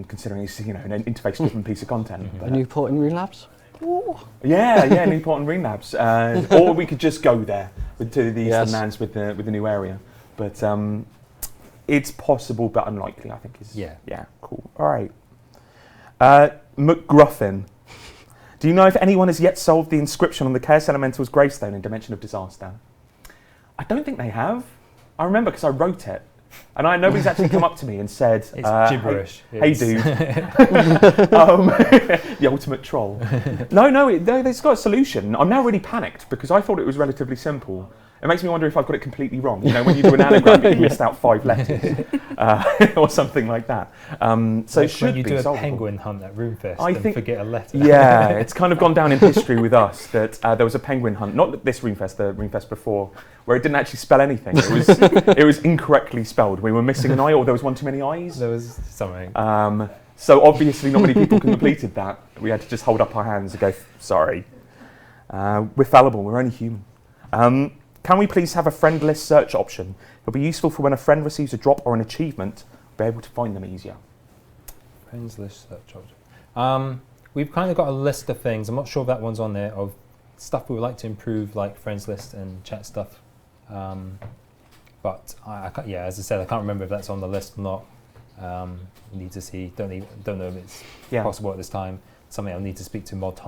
considering it's an interface-driven piece of content. A But, new port in Rune Labs? yeah, Newport and Rune Labs, or we could just go there to the Yes. Eastern Lands with the new area. But it's possible, but unlikely, I think. Yeah, cool. All right. McGruffin. Do you know if anyone has yet solved the inscription on the Chaos Elemental's gravestone in Dimension of Disaster? I don't think they have. I remember because I wrote it. And nobody's actually come up to me and said... It's gibberish. Hey dude. The ultimate troll. No, it's got a solution. I'm now really panicked because I thought it was relatively simple. It makes me wonder if I've got it completely wrong. You know, when you do an anagram, you missed out 5 letters or something like that. So it should when you be do a solvable. penguin hunt at RuneFest I and think- forget a letter. Yeah, it's kind of gone down in history with us that there was a penguin hunt, not this RuneFest, the RuneFest before, where it didn't actually spell anything. It was incorrectly spelled. We were missing an I, or there was one too many I's. There was something. So obviously not many people completed that. We had to just hold up our hands and go, sorry. We're fallible, we're only human. Can we please have a friend list search option? It'll be useful for when a friend receives a drop or an achievement, we'll be able to find them easier. Friends list search option. We've kind of got a list of things. I'm not sure if that one's on there, of stuff we would like to improve, like friends list and chat stuff. But I can't, as I said, I can't remember if that's on the list or not. Need to see. Don't know if it's possible at this time. Something I'll need to speak to Mod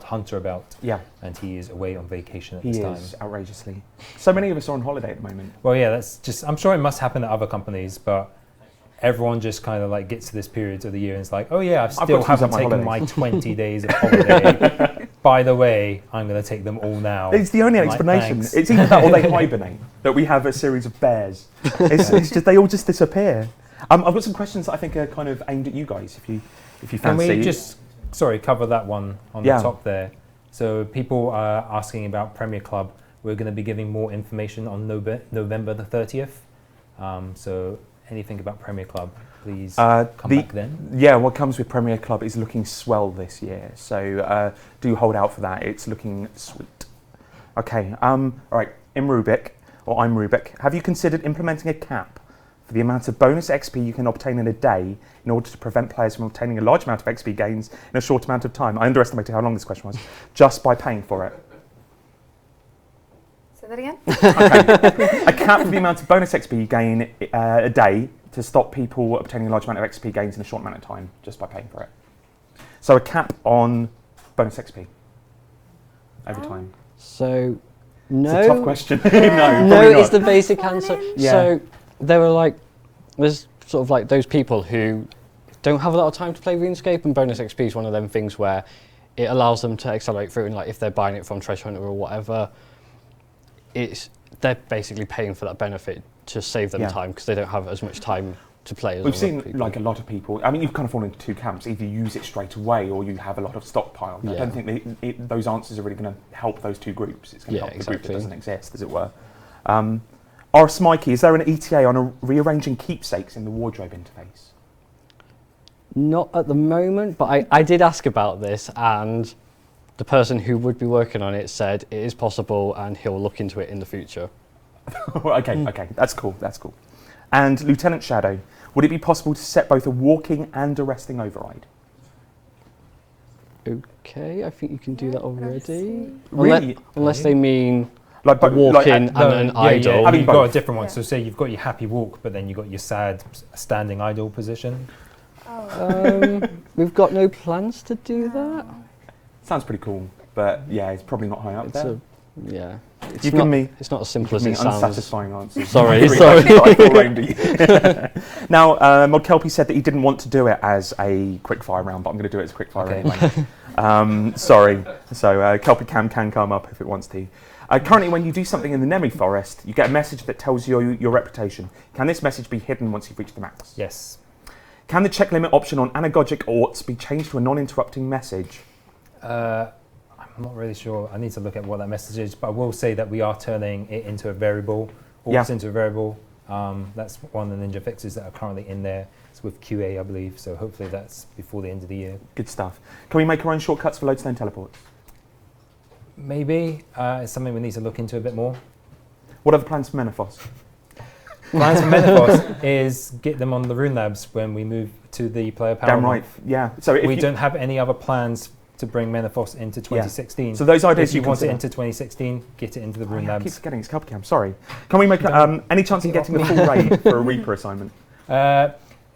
Hunter about. Yeah, and he is away on vacation at he this is time. outrageously. So many of us are on holiday at the moment. Well, yeah, that's just. I'm sure it must happen at other companies, but everyone just kind of like gets to this period of the year and it's like, oh yeah, I I've still got to use haven't up my taken holidays. my 20 days of holiday. By the way, I'm going to take them all now. It's the only Like, explanation. thanks. It's either that or they hibernate, that we have a series of bears. It's just, they all just disappear. I've got some questions that I think are kind of aimed at you guys, if you Can fancy. we just, cover that one on the top there? So people are asking about Premier Club. We're going to be giving more information on November the 30th. So anything about Premier Club, please come back then. Yeah, what comes with Premier Club is looking swell this year. So do hold out for that. It's looking sweet. Okay, all right, I'm Rubik. Have you considered implementing a cap for the amount of bonus XP you can obtain in a day in order to prevent players from obtaining a large amount of XP gains in a short amount of time? I underestimated how long this question was, just by paying for it. Say that again? Okay. A cap for the amount of bonus XP you gain a day to stop people obtaining a large amount of XP gains in a short amount of time, just by paying for it. So a cap on bonus XP every time. So, no. It's a tough question. No, No probably not. is the basic answer. Yeah. So there were there's sort of like those people who don't have a lot of time to play RuneScape, and bonus XP is one of them things where it allows them to accelerate through, and like if they're buying it from Treasure Hunter or whatever, they're basically paying for that benefit to save them time because they don't have as much time to play as We've other seen people. like a lot of people. I mean, you've kind of fallen into two camps. Either you use it straight away, or you have a lot of stockpile. I don't think those answers are really going to help those two groups. It's going to help the group that doesn't exist, as it were. Smikey, is there an ETA on a rearranging keepsakes in the wardrobe interface? Not at the moment, but I did ask about this, and the person who would be working on it said it is possible, and he'll look into it in the future. Okay, that's cool. And Lieutenant Shadow, would it be possible to set both a walking and a resting override? Okay, I think you can do that already. Really? Unless they mean like walking and an idle. I mean, you've both. got a different one. So say you've got your happy walk, but then you've got your sad standing idle position. We've got no plans to do that. Sounds pretty cool, but yeah, it's probably not high up there. It's not as simple as it sounds. Unsatisfying answers. Sorry. Now, Mod Kelpie said that he didn't want to do it as a quickfire round, but I'm going to do it as a quickfire anyway. Sorry. So Kelpie can come up if it wants to. Currently, when you do something in the Nemi Forest, you get a message that tells you your reputation. Can this message be hidden once you've reached the max? Yes. Can the check limit option on anagogic orts be changed to a non-interrupting message? I'm not really sure. I need to look at what that message is, but I will say that we are turning it into a variable, into a variable. That's one of the ninja fixes that are currently in there. It's with QA, I believe, so hopefully that's before the end of the year. Good stuff. Can we make our own shortcuts for Lodestone teleports? Maybe. It's something we need to look into a bit more. What are the plans for Menethos? Plans for Menethos is get them on the Rune Labs when we move to the player power. Damn right, yeah. So if we don't have any other plans to bring Menethos into 2016. So those ideas if you want it into 2016, get it into the Rune Labs. I keep forgetting it's Cupcam, sorry. Can we make any chance in getting the full raid for a Reaper assignment?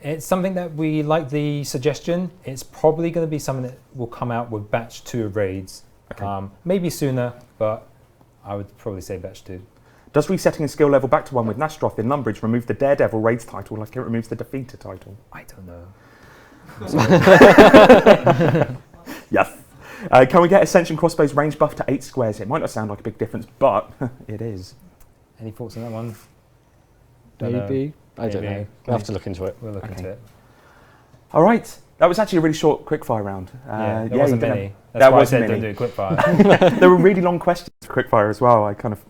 It's something that we like the suggestion. It's probably going to be something that will come out with batch 2 of raids. Okay. Maybe sooner, but I would probably say batch 2. Does resetting a skill level back to 1 with Nastroth in Lumbridge remove the Daredevil raids title like it removes the Defeater title? I don't know. Yes. Can we get Ascension Crossbow's range buff to 8 squares? It might not sound like a big difference, but it is. Any thoughts on that one? Maybe. I don't know. We'll have to look into it. We'll look into it. All right. That was actually a really short quickfire round. There wasn't many. That's why I said don't do a quickfire. There were really long questions for quickfire as well. I kind of,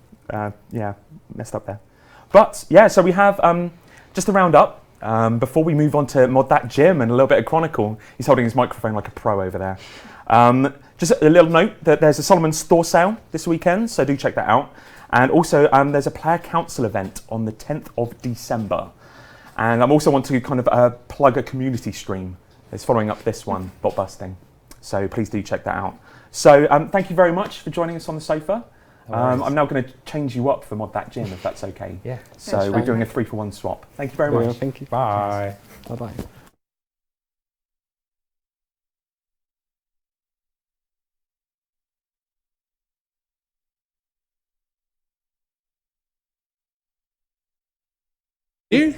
messed up there. But, yeah, so we have, just to round up, before we move on to Mod That Gym and a little bit of Chronicle, he's holding his microphone like a pro over there. Just a little note that there's a Solomon's store sale this weekend, so do check that out. And also, there's a player council event on the 10th of December. And I also want to kind of plug a community stream. It's following up this one, bot busting. So please do check that out. So thank you very much for joining us on the sofa. I'm now going to change you up for Mod That Gym, if that's okay. Yeah. So we're doing a 3-for-1 swap. Thank you very much. Thank you. Bye. Bye-bye.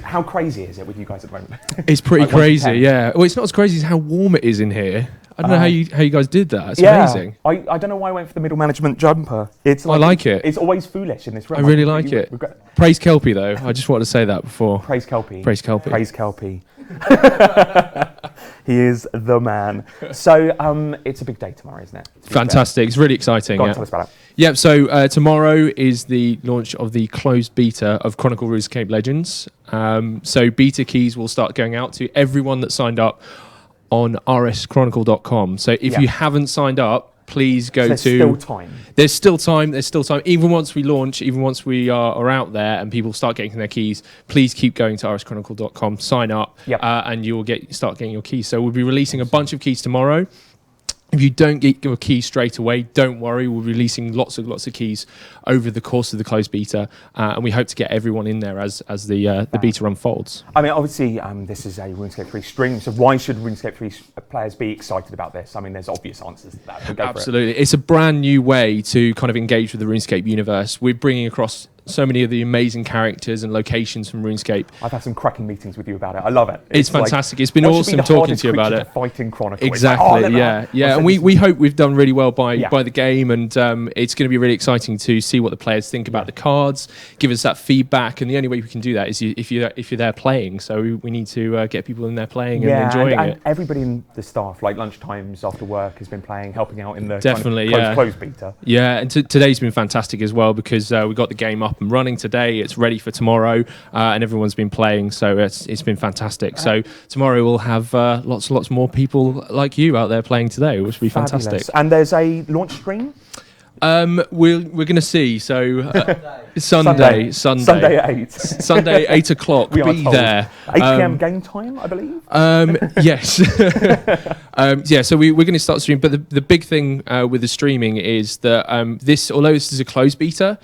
How crazy is it with you guys at the moment? It's pretty crazy, yeah. Well, it's not as crazy as how warm it is in here. I don't know how you guys did that. It's amazing. I don't know why I went for the middle management jumper. It's I like it. It's always foolish in this room. I really like it. Praise Kelpie, though. I just wanted to say that before. Praise Kelpie. Praise Kelpie. Praise Kelpie. He is the man. So it's a big day tomorrow, isn't it? Fantastic. It's really exciting. Go on, tell us about it. Yeah, so tomorrow is the launch of the closed beta of Chronicle RuneScape Legends. So beta keys will start going out to everyone that signed up on rschronicle.com. So if you haven't signed up, please go There's to... still time. There's still time. There's still time. Even once we launch, even once we are out there and people start getting their keys, please keep going to rschronicle.com, sign up, and you'll start getting your keys. So we'll be releasing a bunch of keys tomorrow. If you don't get your keys straight away, don't worry. We're releasing lots of keys over the course of the closed beta, and we hope to get everyone in there as the beta unfolds. I mean, obviously, this is a RuneScape 3 stream, so why should RuneScape 3 players be excited about this? I mean, there's obvious answers to that. But go Absolutely. It's a brand new way to kind of engage with the RuneScape universe. We're bringing across so many of the amazing characters and locations from RuneScape. I've had some cracking meetings with you about it. I love it. It's fantastic. It's been awesome talking to you about it. Fighting Chronicle. Exactly. And we hope we've done really well by the game, and it's going to be really exciting to see what the players think about the cards. Give us that feedback, and the only way we can do that is if you're there playing. So we need to get people in there playing and enjoying it. Everybody in the staff, like lunchtimes after work, has been playing, helping out in the definitely closed beta. Yeah, and today's been fantastic as well, because we got the game up and running today. It's ready for tomorrow, and everyone's been playing, so it's been fantastic. So tomorrow we'll have lots and lots more people like you out there playing today, which will be fantastic. And there's a launch stream. We're going to see. So Sunday at 8. Sunday 8 o'clock. Be there. 8 p.m. game time, I believe. Yes. So we're going to start streaming. But the big thing with the streaming is that although this is a closed beta,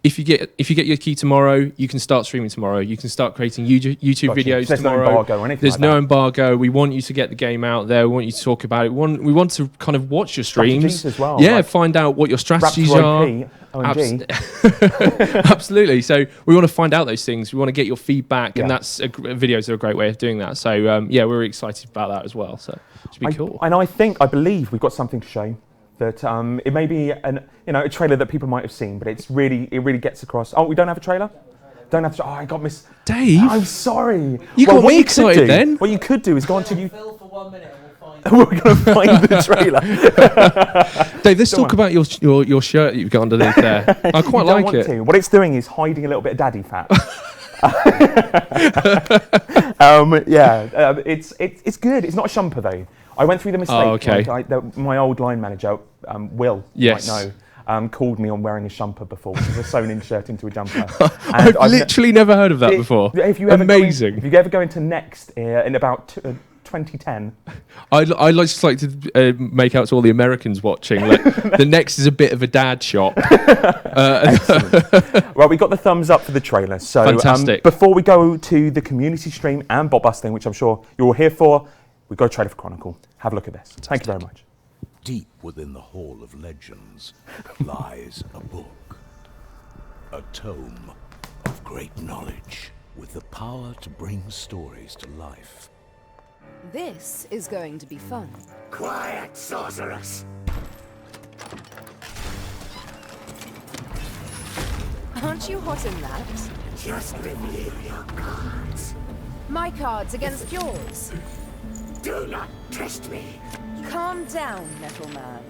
if you get your key tomorrow, you can start streaming tomorrow. You can start creating YouTube videos There's tomorrow. No embargo or anything. There's no embargo. We want you to get the game out there. We want you to talk about it. We want to kind of watch your streams as well. Yeah, find out what your strategies are. Absolutely. So we want to find out those things. We want to get your feedback, and that's videos are a great way of doing that. So we're really excited about that as well. So it should be cool. And I believe we've got something to show. That it may be a trailer that people might have seen, but it really gets across. Oh, we don't have a trailer? Don't have to. Oh, I got miss. Dave, I'm sorry. You got me excited then. What you could do is go on to you. Phil for 1 minute and we'll find. We're going to find the trailer. Dave, let's talk about your shirt you've got underneath there. I quite like it. What it's doing is hiding a little bit of daddy fat. It's good. It's not a shumper though. I went through the mistake. Oh, okay. My old line manager, Will, yes. might know, called me on wearing a shumper before, which is a sewn-in shirt into a jumper. I've literally never heard of that before. Amazing. If you ever go into Next in about 2010. I just like to make out to all the Americans watching. Like, the Next is a bit of a dad shop. Well, we got the thumbs up for the trailer. So fantastic. Before we go to the community stream and bot busting, which I'm sure you're all here for, we've got a trailer for Chronicle. Have a look at this. Fantastic. Thank you very much. Deep within the Hall of Legends lies a book, a tome of great knowledge with the power to bring stories to life. This is going to be fun. Quiet, sorceress! Aren't you hot in that? Just reveal your cards. My cards against yours. Do not test me. Calm down, Metal Man.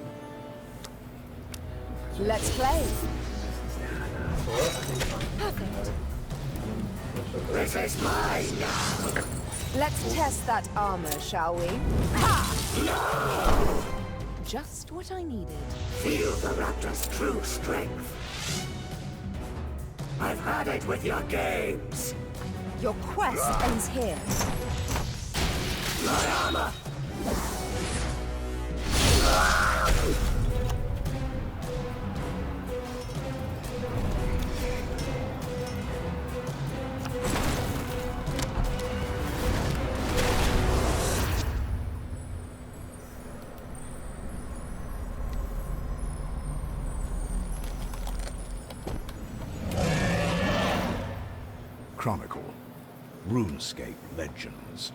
Let's play. Perfect. This is mine now. Let's test that armor, shall we? Ha! No! Just what I needed. Feel the Raptor's true strength. I've had it with your games. Your quest ends here. My armor! Chronicle. RuneScape Legends.